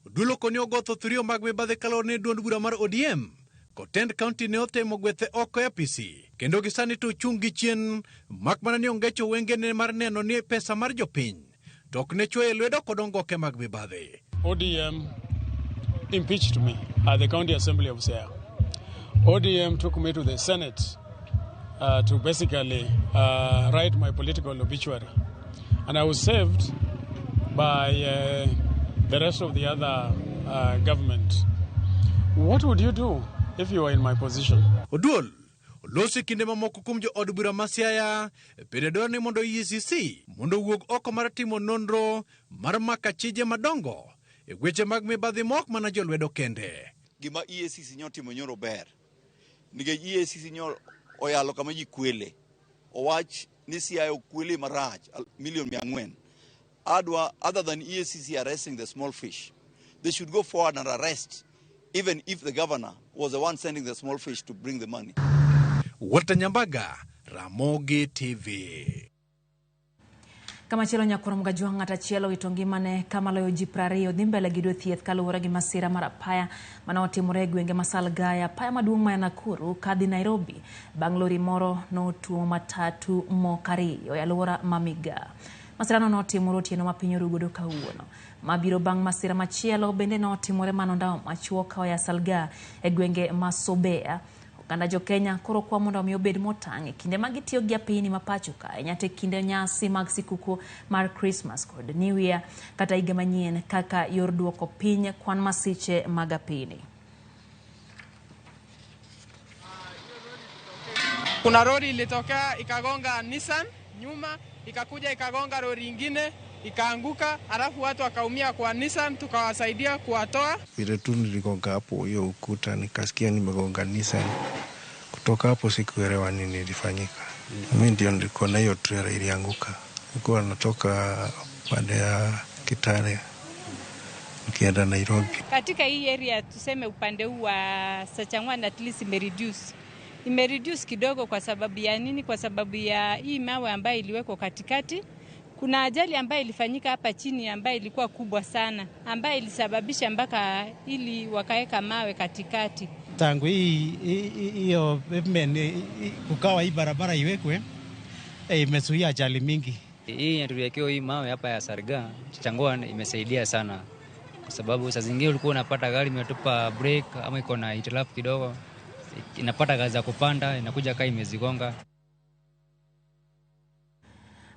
Oduol okoni ogotho thurio mag mibadhi kalore ne duond bura mar ODM kotend kaunti ne otemo gwethe oko ya PC kendo gisani to chung' gi chien mak mana ni ongecho wengene mar neno ni pesa mar jopiny tok ne chwe lwedo kod ongoke mag mibadhi. ODM impeached me at the County Assembly of Siaya. ODM took me to the Senate to basically write my political obituary, and I was saved by the rest of the other government. What would you do if you were in my position? Oduol olosi kinde mamoko kuom jo od bura ma Siaya bende dwaro ni mondo EACC mondo wuog oko mar timo nonro mar maka chije madongo e weche mag mibadhi mok mana jolwedo kende. Gima EACC nyotimo nyoro ber nikech EACC nyor oyalo kama ji kwele, owach ni Siaya okwele marach milion 400. Other than EACC arresting the small fish, they should go forward and arrest, even if the governor was the one sending the small fish to bring the money. Walter Nyambaga, Ramogi TV. Kama chelo nyakurom gajuang ngata chielo itongimane kama loyo jiprario dhimbele gido thieth kaluwore gi masira marapaya mana otimore gwenge masalgaya paya maduong' ma Nakuru kadhi Nairobi bang' lori moro notuomo matatu mokariyo e alwora Mamiga. Masirano notimore otieno ma piny orugodo kawuono. Mabiro bang' masira machielo bende notimore manondao machuoka oya Salga e gwenge Masobea. Oganda jo Kenya koro kwa mondo omi obed motang' e kinde ma gitiyo gi apini ma pacho ka nyate kinde nyasi mag sikuku mar Christmas kod New Year kata higa manyien kaka yor duoko piny kwan masiche mag apini. Kuna lori ilitokea ikagonga Nissan nyuma, ikakuja ikagonga lori ingine ikaanguka, alafu watu wakaumia kwa Nissan, tukawasaidia kuwatoa. Vile tu niligonga hapo hiyo ukuta nikasikia nimegonga Nissan. Kutoka hapo sikuelewa nini ilifanyika. Mimi ndio nilikuwa na hiyo trailer ilianguka. Nilikuwa natoka pande ya Kitale nikienda Nairobi. Katika hii area tuseme upande huu wa Sachangwan at least imereduce kidogo kwa sababu ya nini? Kwa sababu ya hii mawe ambayo iliwekwa katikati. Kuna ajali ambayo ilifanyika hapa chini ambayo ilikuwa kubwa sana, ambayo ilisababisha mpaka ili wakaweka mawe katikati. Tangu hiyo kukawa hii barabara iwekwe, imezuia ajali mingi. Hii tuliwekewa hii mawe hapa ya Sarga, Changwan imesaidia sana. Kwa sababu saa zingine ulikuwa unapata gari imetupa break ama iko na hitilafu kidogo, inapata gazi ya kupanda, inakuja kaa imezigonga.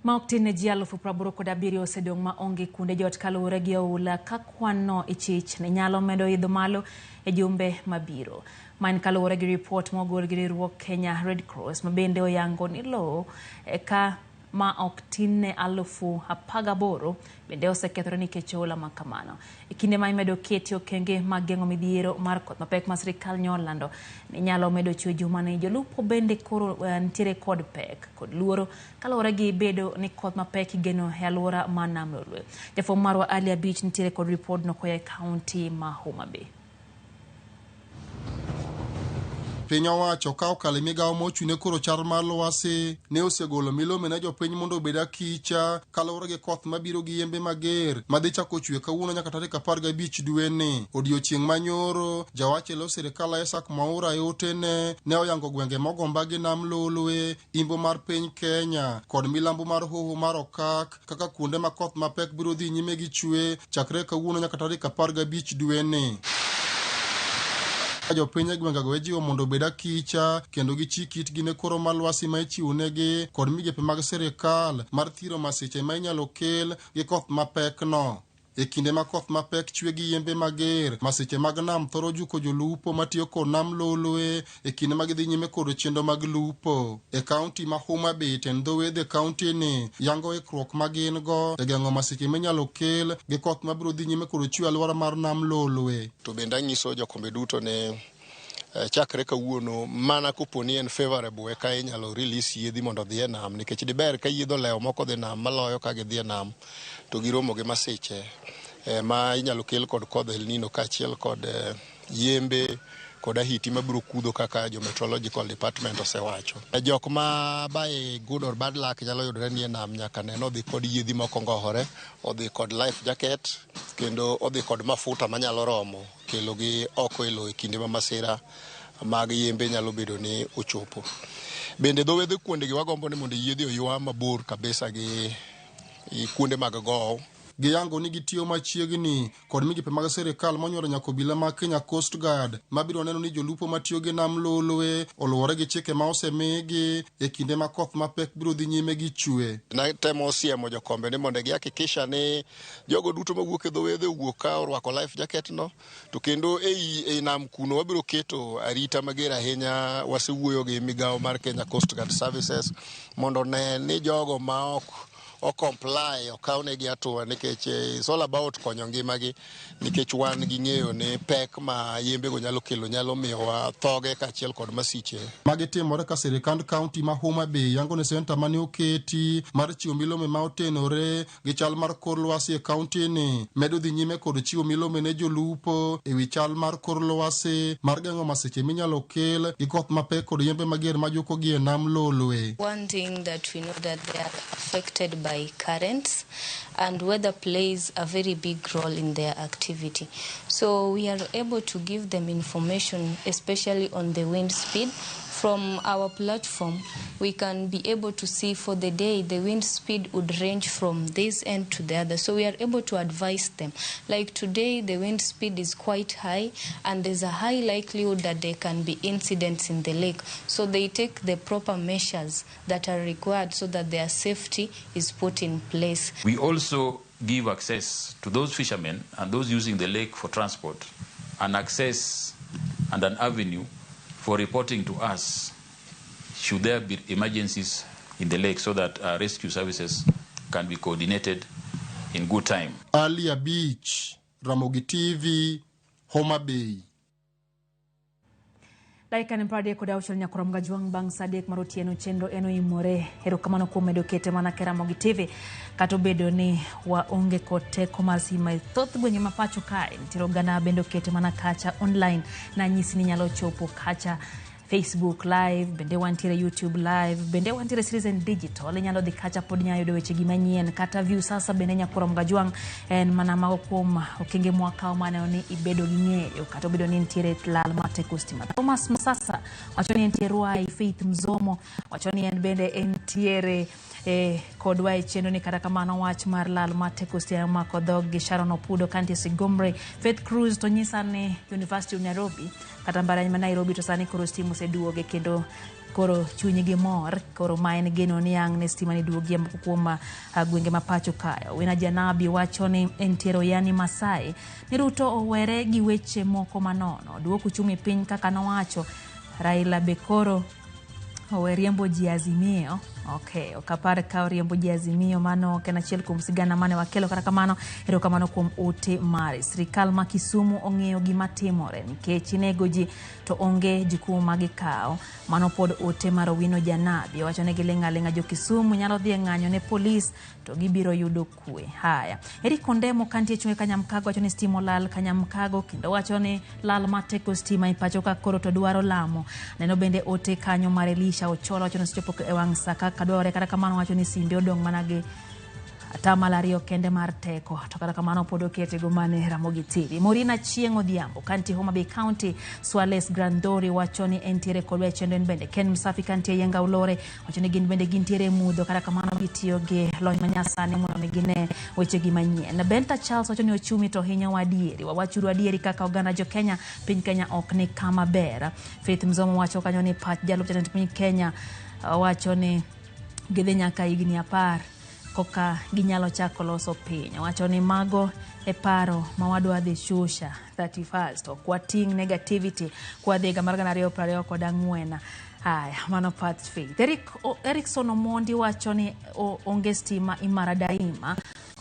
Maoktine ji 1,087 osedong' ma onge kunde jot kaluwore gi oula ka kwanno ichich ne nyalo medo idho malo e jumbe mabiro. Man kaluwore gi report mogol gi riwruok Kenya Red Cross ma bende oyango ni lowo ka ma ok tin ne 18,000 bende osekethore nikech oula ma kamano. E kinde ma imedo keti okenge mag geng'o midhiero mar koth mapek ma sirikal nyolando ni nyalo medo chwe juma ne jolupo bende koro nitiere kod pek kod luoro kaluwore gi bedo ni koth mapek igeno e alwora ma Nam Lolwe. Jafwambo marwa Ali Abich nitiere kod report no koya e kaunti ma Homa Bay. Piny owacho ka okalo migawo mochune koro chal mar lwasi ne osegolo milome ne jopiny mondo obed akicha kaluwore gi koth mabiro gi yembe mager madhi chako chwe kawuono nyaka tarik 15 dwe ni. Odiochieng' manyoro jawach elo sirikal Isaac Mwaura yotene ne oyango gwenge mogomba gi Nam Lolwe, imbo mar piny Kenya kod milambo mar hoho mar Okak kaka kuonde ma koth mapek biro dhi nyime gi chwe chakre kawuono nyaka tarik 15 dwe ni. Jopiny gwenge go jiwo mondo obed akicha kendo gichik itgi ne koro mar lwasi ma ichiwonegi kod migepe mag sirikal mar thiro masiche ma inyalo kel gi koth mapek no. E kinde ma koth mapek chwe gi yembe mager, masiche mag nam thoro juko jolupo matiyo kod Nam Lolwe e kinde ma gidhi nyime kod chenro mag lupo. E kaunti ma Homa Bay ten dho wedhe kaunti ni yango ikruok ma gin go e geng'o masiche minyalo kel gi koth mabiro dhi nyime kod chwe alwora mar Nam Lolwe. To bende anyiso jokombe duto ne chakre kawuono mana koponi en favorable eka inyalo release yiedhi mondo dhi e nam, nikech diber ka yiedho leo moko dhi nam maloyo ka gidhi e nam to giromo gi masiche ma inyalo kel kod kodh El Nino kaachiel kod yembe kod ahiti mabiro kudho kaka jo meteorological department osewacho. Jok ma by good or bad luck nyalo yudore ni e nam nyaka neno odhi kod yiedhi moko ngohore, odhi kod life jacket kendo odhi kod mafuta manyalo romo kelo gi oko e lowo e kinde ma masira mag yembe nyalo bedo ni ochopo. Bende dho wedhe kuonde gi wagombo ni mondo yiedhi oywa mabor kabisa gi kuonde mag gowo. Giyango ni gitiyo machiegni kod migepe mag sirikal monyuolo nyaka obila mag Kenya Coast Guard mabiro neno ni jolupo matiyo gi Nam Lolwe oluwore gi chike ma osemigi e kinde ma koth mapek biro dhi nyime gi chwe. Natemo siemo jokombe ni mondo gihakikisha ni jogo duto mawuok e dho wedhe wuok ka orwako life jacket no, to kendo ei nam kuno wabiro keto arita mager ahinya. Wasewuoyo gi migawo mar Kenya Coast Guard Services mondo ne ni jogo ma ok comply okawne gi atua nikech it's all about konyo ngimagi nikech wan gi ng'eyo ni pek ma yembe go nyalo kelo nyalo miyowa thoge kaachiel kod masiche. Magi timore ka sirikand kaunti ma Homa Bay yango ne senta mane oketi mar chiwo milome ma otenore gi chal mar kor lwasi e kaunti ni medo dhi nyime kod chiwo milome ne jolupo e wi chal mar kor lwasi mar geng'o masiche minyalo kel gi koth mapek kod yembe mager ma juko gi e nam lolwe. One thing that we know that they are affected by currents, and weather plays a very big role in their activity. So we are able to give them information, especially on the wind speed. From our platform, we can be able to see for the day the wind speed would range from this end to the other. So we are able to advise them. Like today, the wind speed is quite high, and there's a high likelihood that there can be incidents in the lake. So they take the proper measures that are required so that their safety is put in place. We also give access to those fishermen and those using the lake for transport, an access and an avenue for reporting to us should there be emergencies in the lake so that rescue services can be coordinated in good time. Alia Beach, Ramogi TV, Homa Bay. Daika ni mpade kuda uchol nyakura mgajuang bang sadek maruti eno chendo eno imore hero kamano kumedo kete mana kera Ramogi TV kato bedo ni wa onge kote komarsi maithoth gwenye mapacho kai nitiro gana bendo kete mana kacha online na nyisi ni nyalo chopo kacha Facebook live, bende wantire YouTube live, bende wantire Citizen Digital, nyalo di kacha pod nyayo do weche gimanyien kata view sasa bende nyakura mgajuang en mana mago kuom okenge mwaka omane oni ibedo gingeyo kato bedo ni ntire lal mate kustima. Thomas Musasa wachoni entiere Ruai Faith Mzomo wachoni en bende entiere kodwa e chendo ni kata kamano wach mar lal mate kustia makodhog gi Sharon Opudo kanti Sigomre Faith Cruz to nyisa ne University of Nairobi kata mbarany ma Nairobi to sani koro stimu seduoge kendo koro chunyi gi mor koro maen geno ni ang ne stima ni duogi amko kuom gwenge mapacho kayo. Wina Janabi wachoni entiero yani Masai ni Ruto owere gi weche moko manono duoku chumi piny kaka nowacho Raila Bekoro oweriembo ji Azimio. Okay, okapar ka oriembo ji Azimio mano kena chiel kuom sigana mane wakelo kata kamano ero kamano kuom ote mare. Sirikal ma Kisumu ong'eyo gima timore nikech inego ji to onge jikumu magikao mano pod ote mar Wino Janabi wachone gilenga jo Kisumu nyalo dhi ng'anyo ne polis to gibiro yudo kwe. Haya, Eric Ondemo kantie chunge Kanyamkago wachone stimo lal Kanyamkago kendo wachone lal mateko stima ipacho ka koro to dwaro lamo. Neno bende ote kanyo mar Elisha Ochola wachone sechopo e wang' saka kadore kata kamano wachoni simbe odong manage atamalario kende mar teko to kata kamano podo kete go mane Ramogi TV. Morina Chieng' Odhiambo kanti Homa Bay County Swales Grandori wachoni entiere kodwa chendo en bende Ken Msafi kanti Yenga Ulore wachoni gin bende gintiere mudho kata kamano gitiyo ge lony manyasani mondo migine weche gimanyien. Na Benta Charles wachoni ochumi to hinya wadieri wachuru adieri kaka oganda jo Kenya piny Kenya ok ni kama bera. Faith Mzomo wacho kanyo ni pat jalup jatend piny Kenya wachoni gidhi nyaka higni 10 koka ginyalo chako loso piny. Wachoni mago e paro mawadwa dhi shusha 31st kwa ting negativity kwa dhiga mar 2024. Haya, mano Pat Faith. Erikson Omondi wachoni onge stima imara daima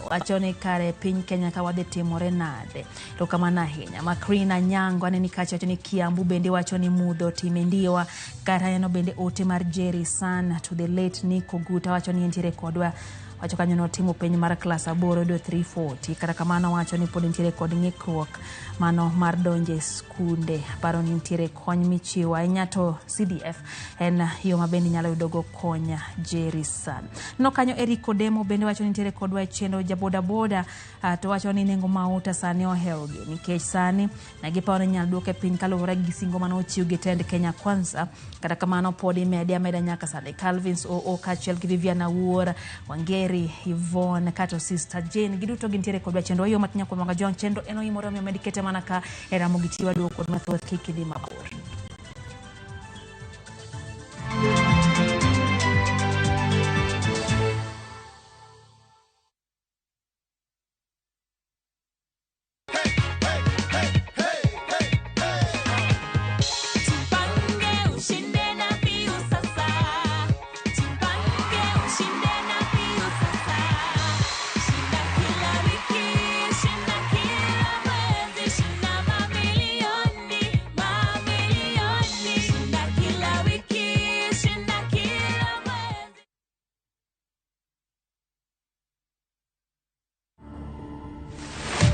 wachoni kare piny Kenya ka wadhi timore nade to kamana hinya. Makrina Nyango aneni kacha wachoni Kiambu bende wachoni mudho time ndiwa kata eno bende ote mar Jerry San to the late Nico Guta wachoni entiere kodwa wacho kanyo no timo penj mar class 8.340 kata kamano wacho ni pod ntiere kod ng'ikruok mano mar donje skunde paro ni ntiere kony michiwo ahinya to CDF en yo mabendi nyalo yudogo konya Jerry San. No kanyo Eric Odemo bende wacho ni ntiere kodwa chendo jaboda boda to wacho ni nengo mauta sani oheoge nikech sani nagipawo ni nyalo duoke piny kaluwore gi singo mano ochiw gi tend Kenya Kwanza kata kamano pod imeda nyaka sani. Calvins o kachiel gi Vivian Awuor Wangeri Yvonne kato sister Jane giduto gintiere kodwa chendo yo matinya kwa mga jong chendo eno imoro mi medikete manaka Ramogi TV waduo kod mathoth kikidi mabor.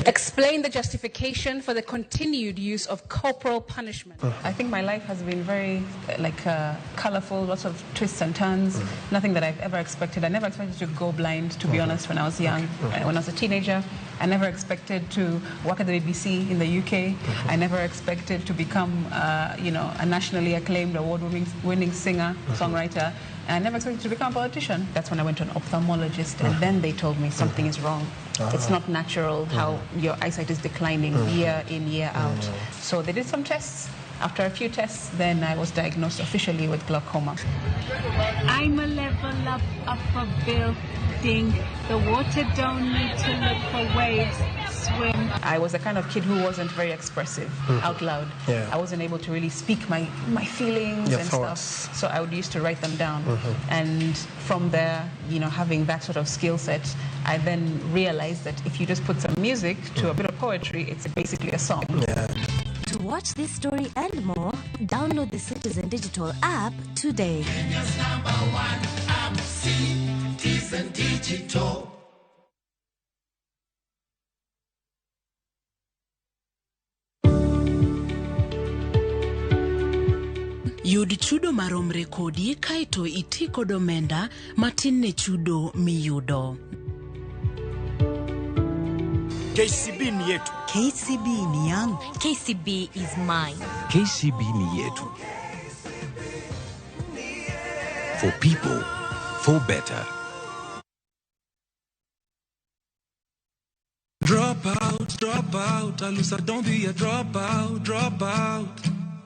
Explain the justification for the continued use of corporal punishment. I think my life has been very colorful, lots of twists and turns, nothing that I've ever expected. I never expected to go blind, to be honest, when I was young. When I was a teenager, I never expected to work at the BBC in the UK. I never expected to become, a nationally acclaimed, award-winning singer, songwriter. And I never expected to become a politician. That's when I went to an ophthalmologist, and then they told me something is wrong. It's not natural how your eyesight is declining year in, year out. So they did some tests. After a few tests, then I was diagnosed officially with glaucoma. I'm a level up a building. The water don't need to look for waves. Swim. I was the kind of kid who wasn't very expressive out loud. I wasn't able to really speak my feelings and stuff. So I would used to write them down. And from there, having that sort of skill set, I then realized that if you just put some music to a bit of poetry, it's basically a song. To watch this story and more, download the Citizen Digital app today. Kenya's #1 app, Citizen Digital. Yud chudo maromre kodi kaito iti kod omenda matin ne chudo miyudo. KCB ni yetu. KCB ni yangu. KCB is mine. KCB ni yetu. For people, for better. Drop out, Alusa, don't be a drop out.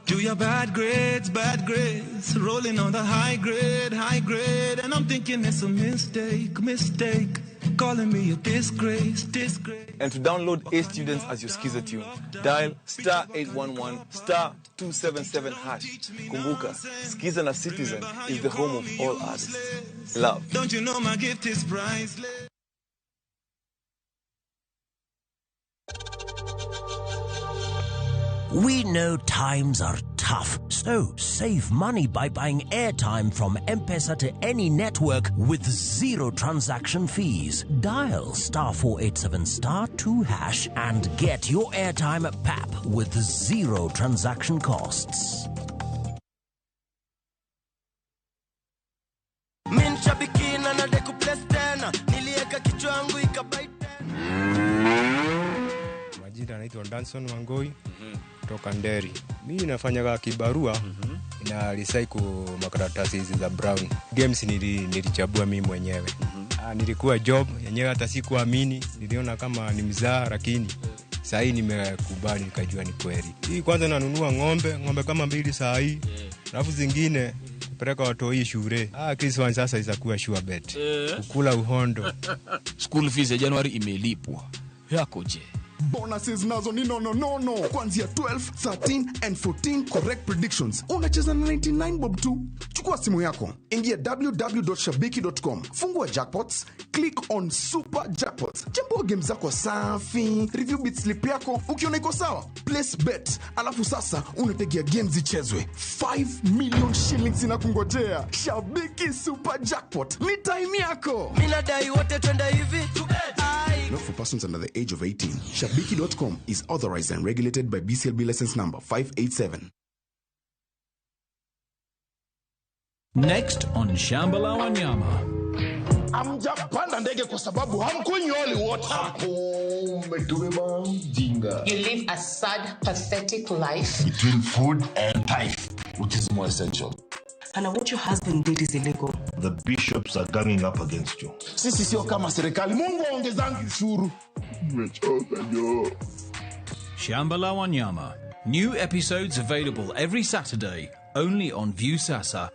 Do your bad grades, rolling on the high grade, and I'm thinking it's a mistake, calling me a disgrace. And to download A Students as your Skiza tune, dial *811 *277#. Kumbuka, Skiza na Citizen is the home of all artists. Love. Don't you know my gift is priceless? We know times are tough, so save money by buying airtime from M-Pesa to any network with zero transaction fees. Dial *487*2# and get your airtime PAP with zero transaction costs. Majina anaitwa Danson Wangoi kutoka Nderi. Mimi nafanya kibarua na recycle makaratasi hizi za brown. Games nilichagua mimi mwenyewe. Nilikuwa job yenyewe hata sikuamini, niliona kama ni mzaa, lakini saa hii nimekubali, nikajua ni kweli. Hii kwanza nanunua ng'ombe kama 2 saa hii. Alafu zingine peleka watoi shule. Kiswahili sasa isakuwa sure bet. Kukula uhondo. School fees ya Januari imelipwa. Yako je? Bonuses nazo ni no. Kuanzia 12, 13 and 14 correct predictions. Unacheza na 99 bob tu. Chukua simu yako, ingia www.shabiki.com, fungua jackpots, click on super jackpots. Chambua game zako safi, review bit slip yako, ukiona iko sawa, place bet. Alafu sasa unategea games zichezwe. 5 million shillings inakungojea. Shabiki super jackpot. Ni time yako. Mina dai wote twenda hivi. Not for persons under the age of 18. Shabiki.com is authorized and regulated by BCLB license number 587. Next on Shambala Wanyama. Amjapanda ndege kwa sababu hamkunywa water. Umetuema mjinga. You live a sad, pathetic life. Between food and life, which is more essential. And what your husband did is illegal. The bishops are ganging up against you. Sisi sio kama serikali. Mungu aongezangi ushuru. Umechoka jo. Shambala Wanyama. New episodes available every Saturday, only on Viusasa.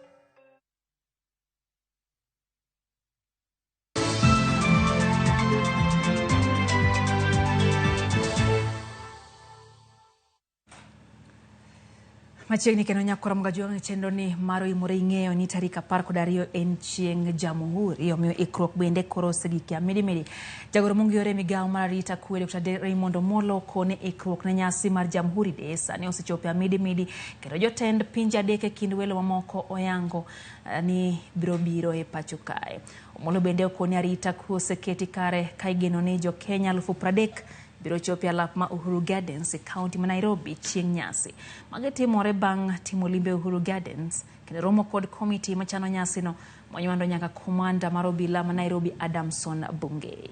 Machiegni kendo nyakora mgajuang chendo ni maro imore ing'eyo ni tarik 10 en chieng' jamhuri. Omiyo ikruok bende koro osegik midi. Jagoro mongiyore migawo mar arita kwe Dr. Raymond Omolo kone ikruok ne nyasi mar jamhuri de sani osechopo midi kendo jotend pinje adek e kind welo mamoko oyango ni biro e pacho kae. Omolo bende okoni arita kwe oseketi kare ka igeno ni jo Kenya 30,000 biro chopo alap ma Uhuru Gardens e kaunti ma Nairobi chieng' nyasi. Magi timore bang' timo limbe Uhuru Gardens kendo romo kod komiti machano nyasi no monywando nyaka komanda mar obila ma Nairobi Adamson Bungei.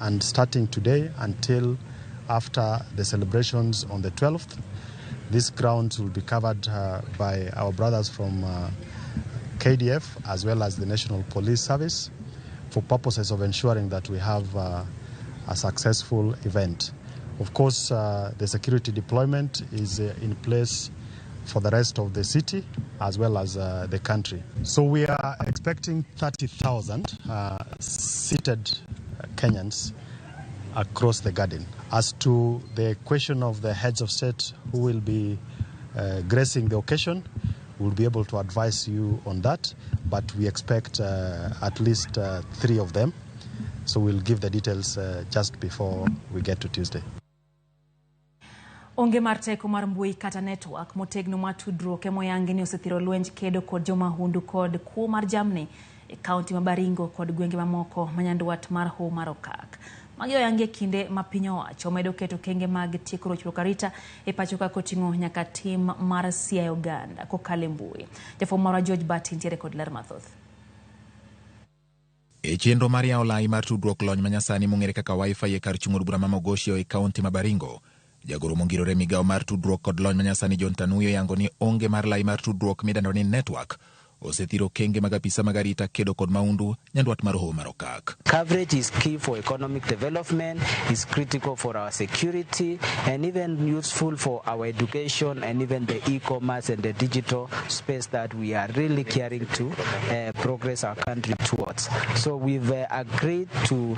And starting today until after the celebrations on the 12th, these grounds will be covered by our brothers from KDF as well as the National Police Service for purposes of ensuring that we have a successful event. Of course, the security deployment is in place for the rest of the city as well as the country. So we are expecting 30,000 seated Kenyans across the garden. As to the question of the heads of state who will be gracing the occasion, we'll be able to advise you on that, but we expect at least 3 of them. So we'll give the details just before we get to Tuesday. Onge mar teko mar mbui kata network motegno matudruok e moyangi ni osethiro lwenj kedo kod jomahundu kod kuo mar jamni e kaunti ma Baringo kod gwenge mamoko manyandwat mar Hoho mar Okak. Magi oyangi kinde ma piny owacho medo keto kenge mag tieko rochruok arita e pacho ka koting'o nyaka tim mar siayo oganda kokalo e mbui. Jafwambo marwa George Bati nitiere kod ler mathoth. E chenro mar yawo lai mar tudruok lony manyasani mong'ere kaka Wi-Fi e kar chung' od bura ma Mogoshi e kaunti ma Baringo, jagoro mongirore migawo mar tudruok kod lony manyasani John Tanuyo yango ni onge mar lai mar tudruok midendo ni network osethiro kenge mag apisa mag arita kedo kod maundu nyandwat mar Hoho mar Okak. Coverage is key for economic development, is critical for our security, and even useful for our education and even the e-commerce and the digital space that we are really caring to progress our country towards. So we've agreed to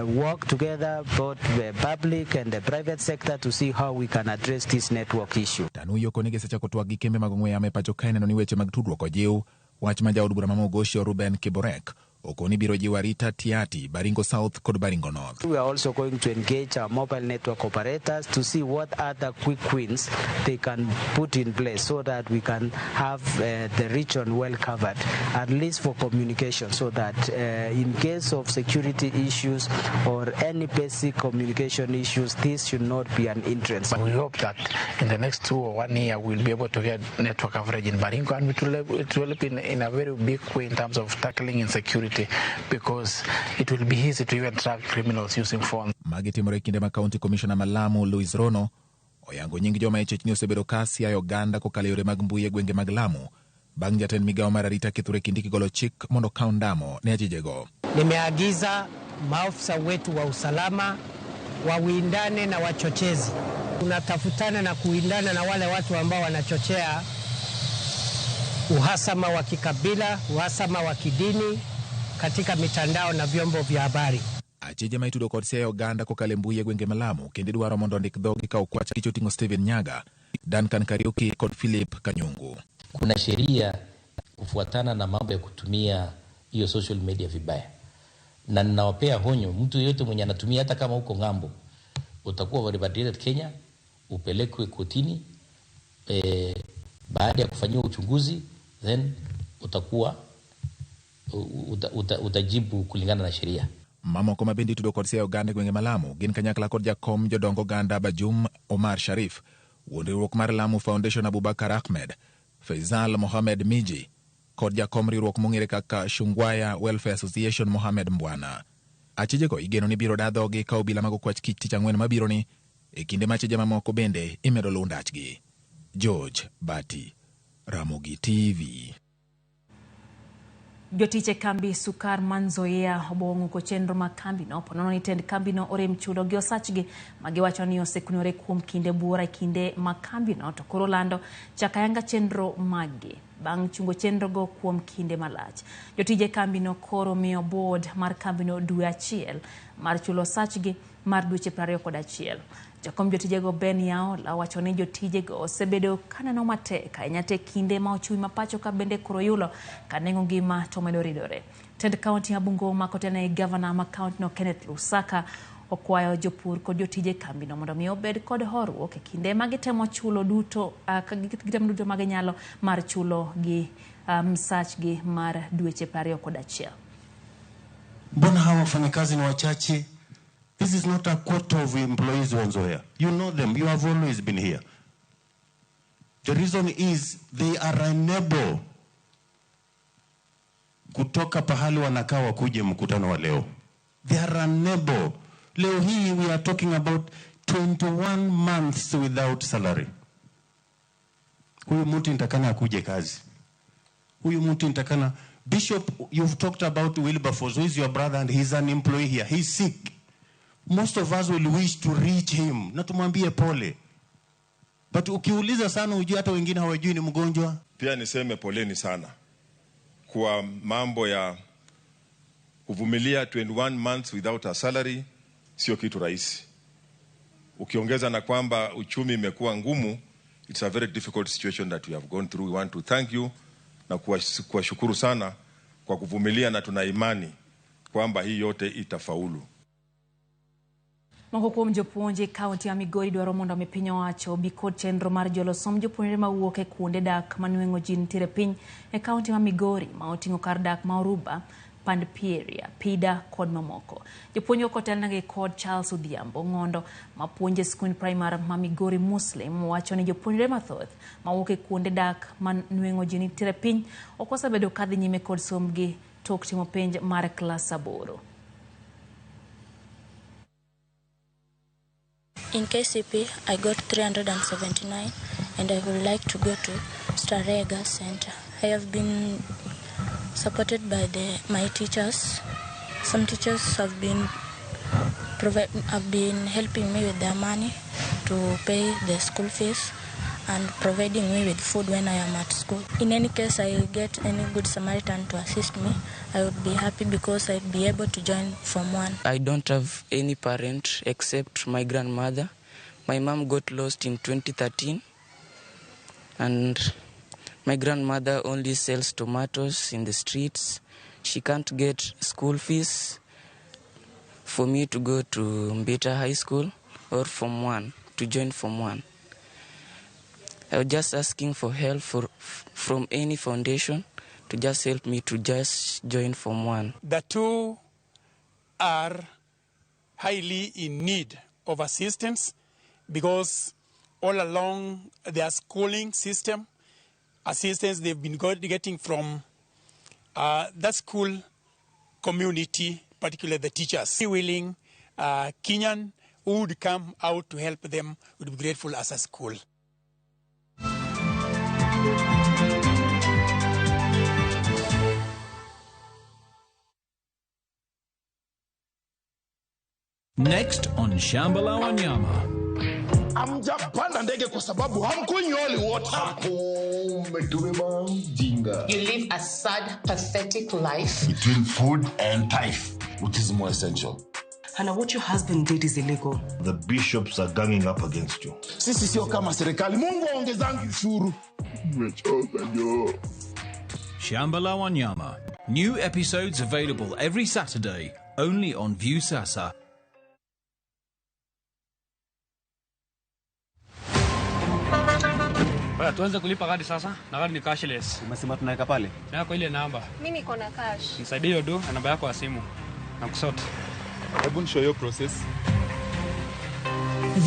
work together, both the public and the private sector, to see how we can address this network issue. Tanuyo konege secha kotwa gi kembe mag ong'we yamo e pacho kae neno ni weche mag tudruok ojiw. Wach ma jaod bura ma Mogoshi Ruben Kiborek okoni biro jiwo arita Tiati, Baringo South kod Baringo North. We are also going to engage our mobile network operators to see what other quick wins they can put in place so that we can have the region well covered, at least for communication, so that in case of security issues or any basic communication issues, this should not be an hindrance. But we hope that in the next 2 or 1 year we'll be able to get network coverage in Baringo, and it will be in a very big way in terms of tackling insecurity, because it will be easy to even track criminals using phones. Magi timore kinde ma County Commissioner Malamu Louis Rono oyango nying joma e chechni osebedo kasi ayo ganda kokalo yore mag mbui e gwenge mag Lamu bang' jatend migawo mar arita kithure kindiki golo chik mondo kaw ndamo ne achijego. Nimeagiza maafisa wetu wa usalama wawindane na wachochezi. Tunatafutana na kuwindana na wale watu ambao wanachochea uhasama wa kikabila, uhasama wa kidini katika mitandao na vyombo vya habari. Achije maitudo kod siayo oganda kokalo e mbui e gwenge Malamu kendo dwaro mondo ndik dhogi ka okwach kichoting'o Steven Nyaga, Duncan Kariuki kod Philip Kanyungu. Kuna sheria kufuatana na mambo ya kutumia hiyo social media vibaya, na ninawapea honyo mtu yeyote mwenye anatumia, hata kama uko ngambo, utakuwa repatriated Kenya, upelekwe kotini, baada ya kufanyiwa uchunguzi, then utakuwa utajibu kulingana na sheria. Mama koma bendi tudo kod siayo oganda gwenge Malamu gin kanyakla kod jakom jodongo oganda Bajum Omar Sharif, wuonriwruok mar Lamu Foundation Abubakar Ahmed, Faisal Mohamed Miji kod jakom riwruok mong'ere kaka Shungwaya Welfare Association Mohamed Mbwana. Achijego igeno ni biro dadhogi ka obila mag okwach kich tich ang'wen mabiro ni e kinde machije mamoko bende imedo lundachgi. George Bati, Ramogi TV. Jotiche kambi sukar manzoea obong'o ko chenro ma kambi no ponono ni tend kambi no orem chulo gi osachgi magiwacho ni osekunore kuom kinde buora kinde ma kambi no to koro lando chakayanga chenro magi bang' chungo chenro go kuom kinde malach. Jotije kambi no koro miyo board mar kambi no dwe achiel mar chulo osachgi mar dweche 21. Jakom jotijego Ben Yaola wacho ni jotijego osebedo kaneno matek ahinya te kinde ma ochui mapacho ka bende koro yulo kanengo ngima to medo ridore. Tend kaunti ya Bungoma kotene governor ma kaunti no Kenneth Lusaka okwayo jopur kod jotije kambi no mondo mi obed kod horuok e kinde ma gitemo chulo duto maginyalo mar chulo gi msachgi mar dweche 21. Mbona hawa wafanyakazi ni wachache? This is not a quota of employees Nzoia. You know them. You have always been here. The reason is they are unable kutoka pahali wanakaa wakuje mkutano wa leo. They are unable. Leo hii we are talking about 21 months without salary. Huyu mtu nitakana akuje kazi. Huyu mtu nitakana. Bishop, you've talked about Wilberforce, who is your brother and he's an employee here. He's sick. Most of us will wish to reach him. Na tumwambie pole. But ukiuliza sana ujue hata wengine hawajui ni mgonjwa. Pia niseme poleni sana kwa mambo ya kuvumilia 21 months without a salary, sio kitu rahisi. Ukiongeza na kwamba uchumi imekuwa ngumu, it's a very difficult situation that we have gone through. We want to thank you na kuwashukuru sana kwa kuvumilia, na tuna imani kwamba hii yote itafaulu. Moko kuom jopuonje kaunti ya Migori dwaro mondo mi piny owacho bi kod chenro mar jolosom jopuonjre ma wuok e kuonde dak manueng'o ji nitiere piny e kaunti ma Migori ma oting'o kar dak ma Oruba, Pandpieria, Pida kod mamoko. Jopuonje otelnegi kod Charles Odhiambo Ng'ondo ma puonje skul primar ma Migori Muslim wacho ni jopuonjre mathoth ma wuok e kuonde dak manueng'o ji nitiere piny ok osebedo kadhi nyime kod somgi tok timo penj mar klas 8. In KCP, I got 379 and I would like to go to Starega Center. I have been supported by my teachers. Some teachers have been helping me with their money to pay the school fees and providing me with food when I am at school. In any case, I get any good Samaritan to assist me, I would be happy because I'd be able to join Form 1. I don't have any parent except my grandmother. My mom got lost in 2013 and my grandmother only sells tomatoes in the streets. She can't get school fees for me to go to Mbita High School or Form 1, to join Form 1. I was just asking for help from any foundation to just help me to just join Form 1. The two are highly in need of assistance because all along their schooling system, assistance they've been getting from the school community, particularly the teachers. Willing Kenyan who would come out to help them would be grateful as a school. Next on Shamba la Wanyama. Amjapanda ndege kwa sababu hamkunywi wote. You live a sad, pathetic life. Between food and tithe, which is more essential. Hannah, what your husband did is illegal. The bishops are ganging up against you. Sisi sio kama serikali. Mungu aongezangi ushuru. Shamba la Wanyama. New episodes available every Saturday, only on View Sasa. Baya, tuanze kulipa kadi sasa. Na kadi ni cashless. Umesema tunaweka pale? Na kwa ile namba. Mimi niko na cash. Nisaidie hiyo do na namba yako ya simu. Na kusort. Hebu nishow your process.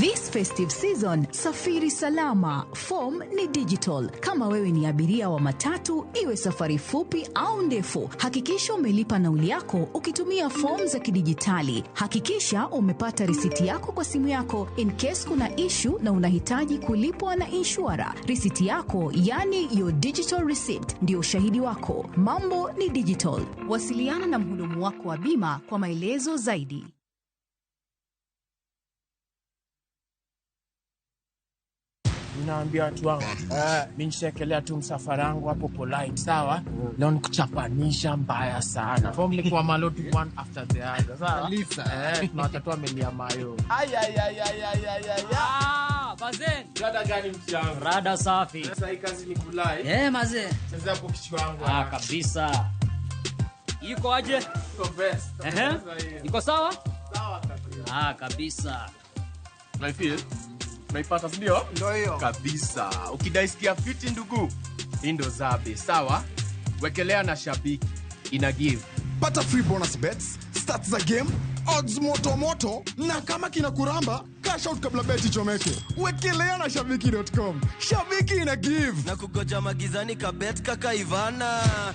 This festive season, safiri salama. Form ni digital. Kama wewe ni abiria wa matatu, iwe safari fupi au ndefu, hakikisha umelipa nauli yako ukitumia form za kidijitali. Hakikisha umepata risiti yako kwa simu yako in case kuna issue na unahitaji kulipwa na insurer. Risiti yako, yani your digital receipt, ndio ushahidi wako. Mambo ni digital. Wasiliana na mhudumu wako wa bima kwa maelezo zaidi. Naambia watu wangu, mimi nishakelea tu msafara wangu hapo polite, sawa? Leo nikuchapanisha mbaya sana. Form ilikuwa maloti one after the other, sawa? Tunatatu amelia mayo. Bazen. Rada gani msiangu? Rada safi. Sasa hii kazi ni kulai. Maze. Sasa hapo kichwa wangu. Kabisa. Iko aje? Iko best. Iko sawa? Sawa kabisa. Kabisa. Unaifeel? Unaipata ndio? Ndio hiyo. Kabisa. Ukidaisikia fiti ndugu, ndo zabe, sawa? Wekelea na Shabiki ina give. Pata free bonus bets, stats za game, odds moto na kama kina kuramba, cash out kabla beti chomeke. Wekelea na shabiki.com. Shabiki ina give. Na kugoja magizani kabet kaka Ivana.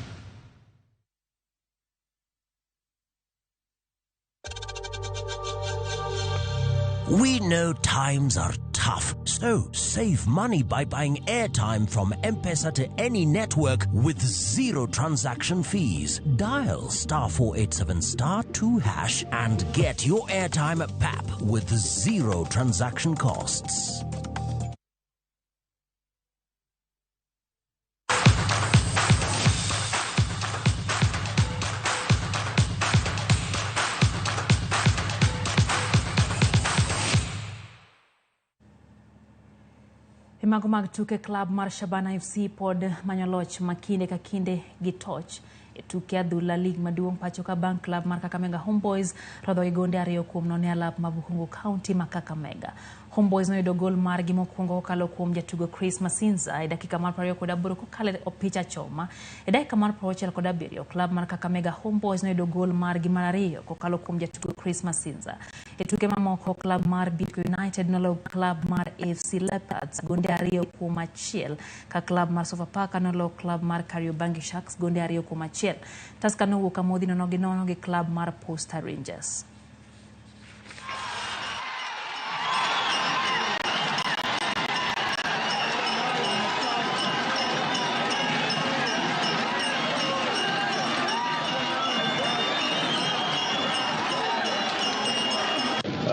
We know times are tough, so save money by buying airtime from M-Pesa to any network with zero transaction fees. Dial *487*2# and get your airtime PAP with zero transaction costs. Mag tuke club mar Shabana FC pod manyoloch makinde ka kinde gi toch tuke adhula league maduong' pacho ka bank club mar Kakamega Homeboys rodho igonde ariyo kuom nono alap Mavuhungu County ma Kakamega. Homeboys noyudo gol mar gi mokwongo kokalo kuom jatugo Chris Masinza e dakika mar 28 kokalo opicha choma. E dakika mar 67 club mar Kakamega Homeboys noyudo gol mar gi mar ariyo kokalo kuom jatugo Chris Masinza. E tuke mamoko club mar Bidco United noloo club mar AFC Leopards gonde ariyo kuom achiel ka club mar Sofapaka noloo club mar Kariobangi Sharks gonde ariyo kuom achiel. Tusker nowuok amodhi nono gi club mar Posta Rangers.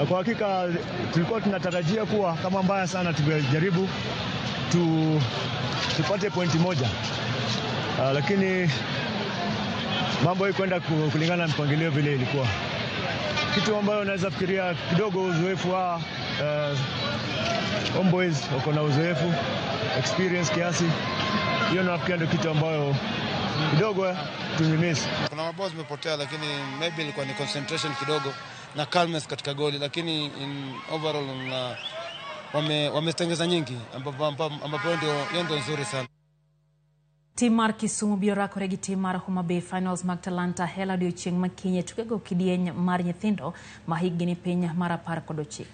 Kwa hakika tulikuwa tunatarajia kuwa kama mbaya sana tungejaribu tupate pointi moja. Lakini mambo hayakwenda kulingana na mpangilio vile ilikuwa. Kitu ambayo naweza fikiria kidogo uzoefu wa Homeboys wako na uzoefu, experience kiasi. Hiyo nafikiri ndio kitu ambayo kidogo tumimiss. Kuna mabao zimepotea, lakini maybe ilikuwa ni concentration kidogo na calmness katika goli, lakini in overall wametengeza nyingi ambapo ndio nzuri sana. Tim mar Kisumu biro rakore gi tim mar Homa Bay Finals mag Talanta hela odiochieng' makinye tukego kidieny mar nyithindo ma higni piny mar 19.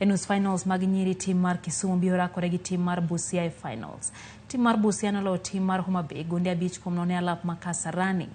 E nus finals mag nyiri tim mar Kisumu biro rakore gi tim mar Busia Finals. Tim mar Busia noloo tim mar Homa Bay gonde 5 kuom nono alap ma Kasarani.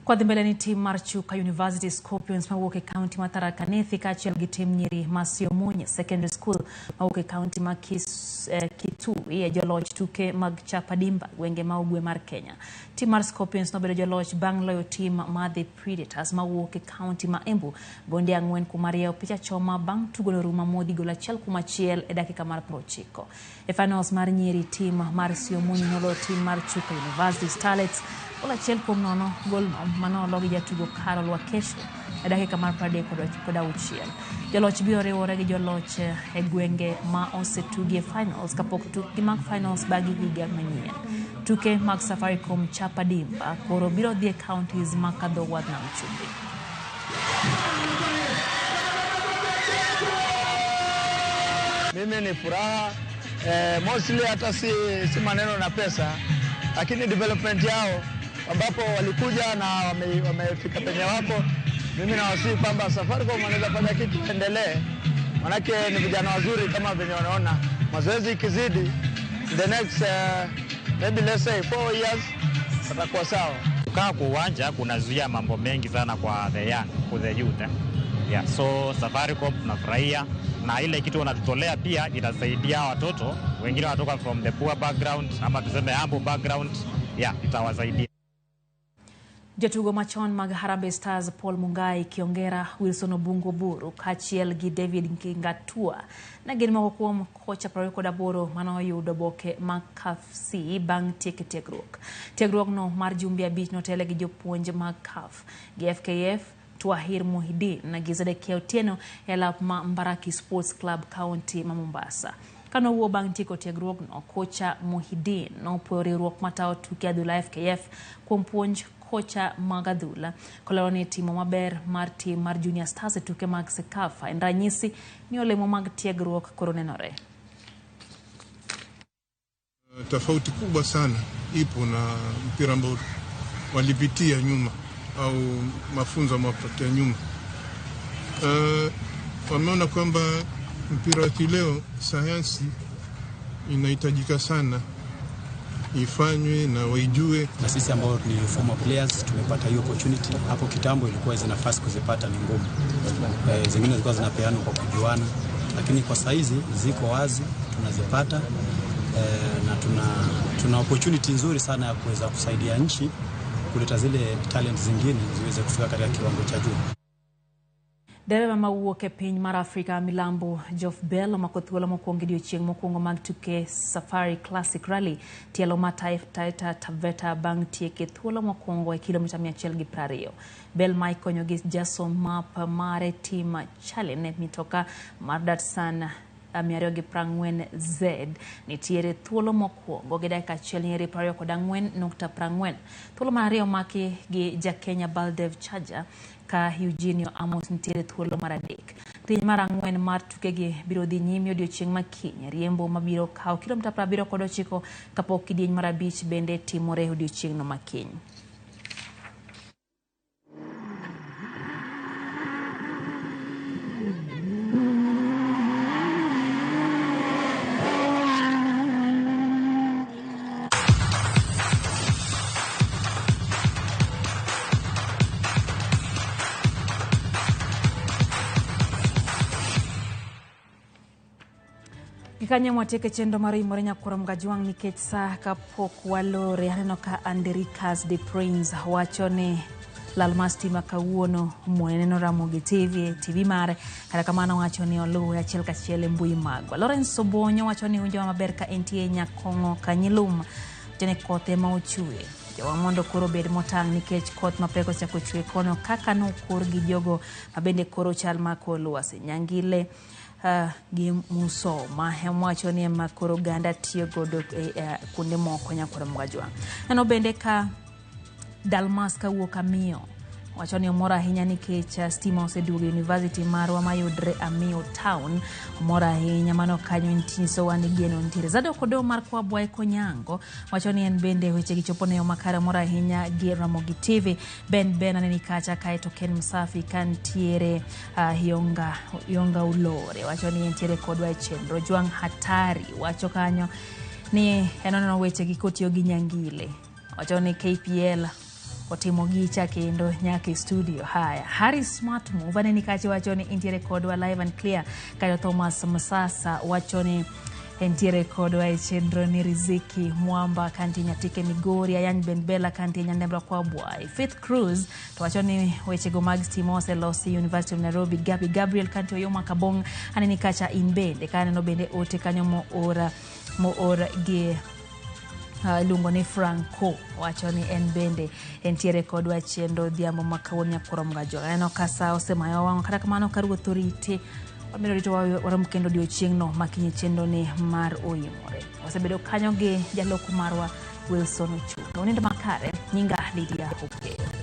Kwa dhimbele ni tim mar Chuka University Scorpions mawuok e county ma Tharaka Nithi kaachiel gi tim nyiri ma Siomunye Secondary School mawuok e county ma Kitui e joloch tuke mag Chapadimba gwenge ma ugwe mar Kenya. Tim mar Scorpions nobedo joloch bang' loyo tim ma The Predators mawuok e county ma Embu gonde 4 kuom ariyo picha choma bang' tugo ruma modhi gol 1-1 e dakika mar 90. E finals mar nyiri tim mar Siomunye noloo tim mar Chuka University Starlets gol 1-0 gol manolo gi jatugo Carol Wakesho e dakika mar 36. Joloch biro riwore gi joloch e gwenge ma osetugie finals kapok tukgi mag finals bagi higa manyien. Tuke mag Safaricom Chapadimba koro biro dhi e counties ma kadho wadh nam chumbi. Mimi ni furaha mostly hata si maneno na pesa, lakini development yao ambapo walikuja na wamefika penye wako. Mimi nawasihi kwamba Safaricom wanaweza fanya kitu endelee, manake ni vijana wazuri kama venye wanaona. Mazoezi ikizidi the next maybe let's say 4 years watakuwa sawa. Kukaa kwa uwanja kunazuia mambo mengi sana kwa the young, kwa the youth. Yeah, so Safaricom tunafurahia na ile kitu wanatutolea pia itasaidia watoto wengine wanatoka from the poor background ama tuseme humble background, itawasaidia. Jatugo machon mag Harambee Stars Paul Mungai Kiongera Wilson Obungo Buru kachiel gi David Nkingatua na gin moko kuom kocha 28 manoyudo boke mag CAF C bang' tiegruok. Tiegruokno mar jumbe 5 notele gi jopuonj mag CAF gi FKF Twahir Muhidin na Gizedekia Otieno e lap ma Mbaraki Sports Club County ma Mombasa. Kano wuo bang' tieko tiegruokno, kocha Muhidin nopuoyo riwruok matayo tuke adhula FKF kuom puonj kocha mag adhula kolero ni timo maber mar tim mar Junior Stars e tuke mag Sekafa en ranyisi ni olemo mag tiegruok koro nenore. Tofauti kubwa sana ipo na mpira ambao walipitia nyuma au mafunzo mapatia nyuma. Wameona kwamba mpira wa kileo sayansi inahitajika sana ifanywe na waijue. Na sisi ambao ni former players tumepata hiyo opportunity. Hapo kitambo ilikuwa hizo nafasi kuzipata ni ngumu. Zingine zilikuwa zinapeanwa kwa kujuana, lakini kwa saizi ziko wazi tunazipata na tuna opportunity nzuri sana ya kuweza kusaidia nchi kuleta zile talent zingine ziweze kufika katika kiwango cha juu. Dereva mawuok e piny mar Afrika milambo Geoff Bell omako thuolo mokwongo odiechieng' mokwongo mag tuke Safari Classic Rally tielo ma Taita Taveta bang' tieke thuolo mokwongo e kilomita 120. Bell ma ikonyo gi jaso map mare tim Challenge mitoka mar Datsun 240Z nitiere thuolo mokwongo gi dakika 1:24.40. Thuolo mar ariyo maki gi Jakenya Baldev Chaja ka Eugenio Amos nitiere thuolo mar adek. Piny mar ang'wen mar tukegi biro dhi nyime odiechieng' makiny. Riembo mabiro kawo kilomita 79 kapok kidieny mar 5 bende timore odiechieng'no makiny. Kanya mwateke chendo mari OIMORE nyakurom gajuang nikech sa kapok walore aneno ka Anderikas de Prince wacho ni lal mastima kawuono moneno Ramogi TV mare kata kamano wacho ni oluwe achiel kachiel e mbui magwa. Lawrence Sobonyo wacho ni unjo maber ka entie Nyakongo Kanyilum tene kothe ma ochue. Jowa mondo koro bed motang' nikech koth mapeko chako chue kono kaka nokor gi jogo mabende koro chal mako lwasi Nyangile gi Musoma wacho ni makoro ganda tiyo godo kuonde moko nyakurom gajuang. Nano bende ka Dalmas kawuok Amiyo wacho ni omor ahinya nikech stima oseduogo University marwa mayudre Amiyo Town. Omor ahinya mano kanyo ntiso wan geno ntiere. Zado kodo mar kwa Bwae Konyango wacho ni en bende weche gichopo ne makare omor ahinya gi Ramogi TV. Ben aneni kacha kaeto Ken Msafi kantiere Yonga Ulore wacho ni entiere kodwa e chenro. Juang Hatari wacho kanyo ni enono weche gikotiyo gi Nyangile wacho ni KPL otimo gicha kendo nyaka studio. Haya Harry Smart Move aneni kachi wacho ni entiere kodwa live and clear. Kayo Thomas Musasa wacho ni entiere kodwa e chenro ni Riziki Mwamba kanti Nyatike Migori Ayany Ben Bella kanti Nyandembra kwa Bwae. Faith Cruz to wacho ni weche go mag Timose Losi University of Nairobi. Gabriel kanti Oyoma Kabong aneni kacha inbende kaneno bende ote kanyo mo ora ge lungo ni Franco wacho ni en bende entiere kodwa chendo dhiambo makawuono nyakurom gajuang. Eno kasa osemayo wang'o kata kamano ka ruoth orite wabiro rito warom kendo odiechieng'no makinyi chendo ni mar OIMORE. Wasebedo kanyo gi jaloko marwa Wilson Ochuka. Unindo makare nyinga Lydia Hopeo.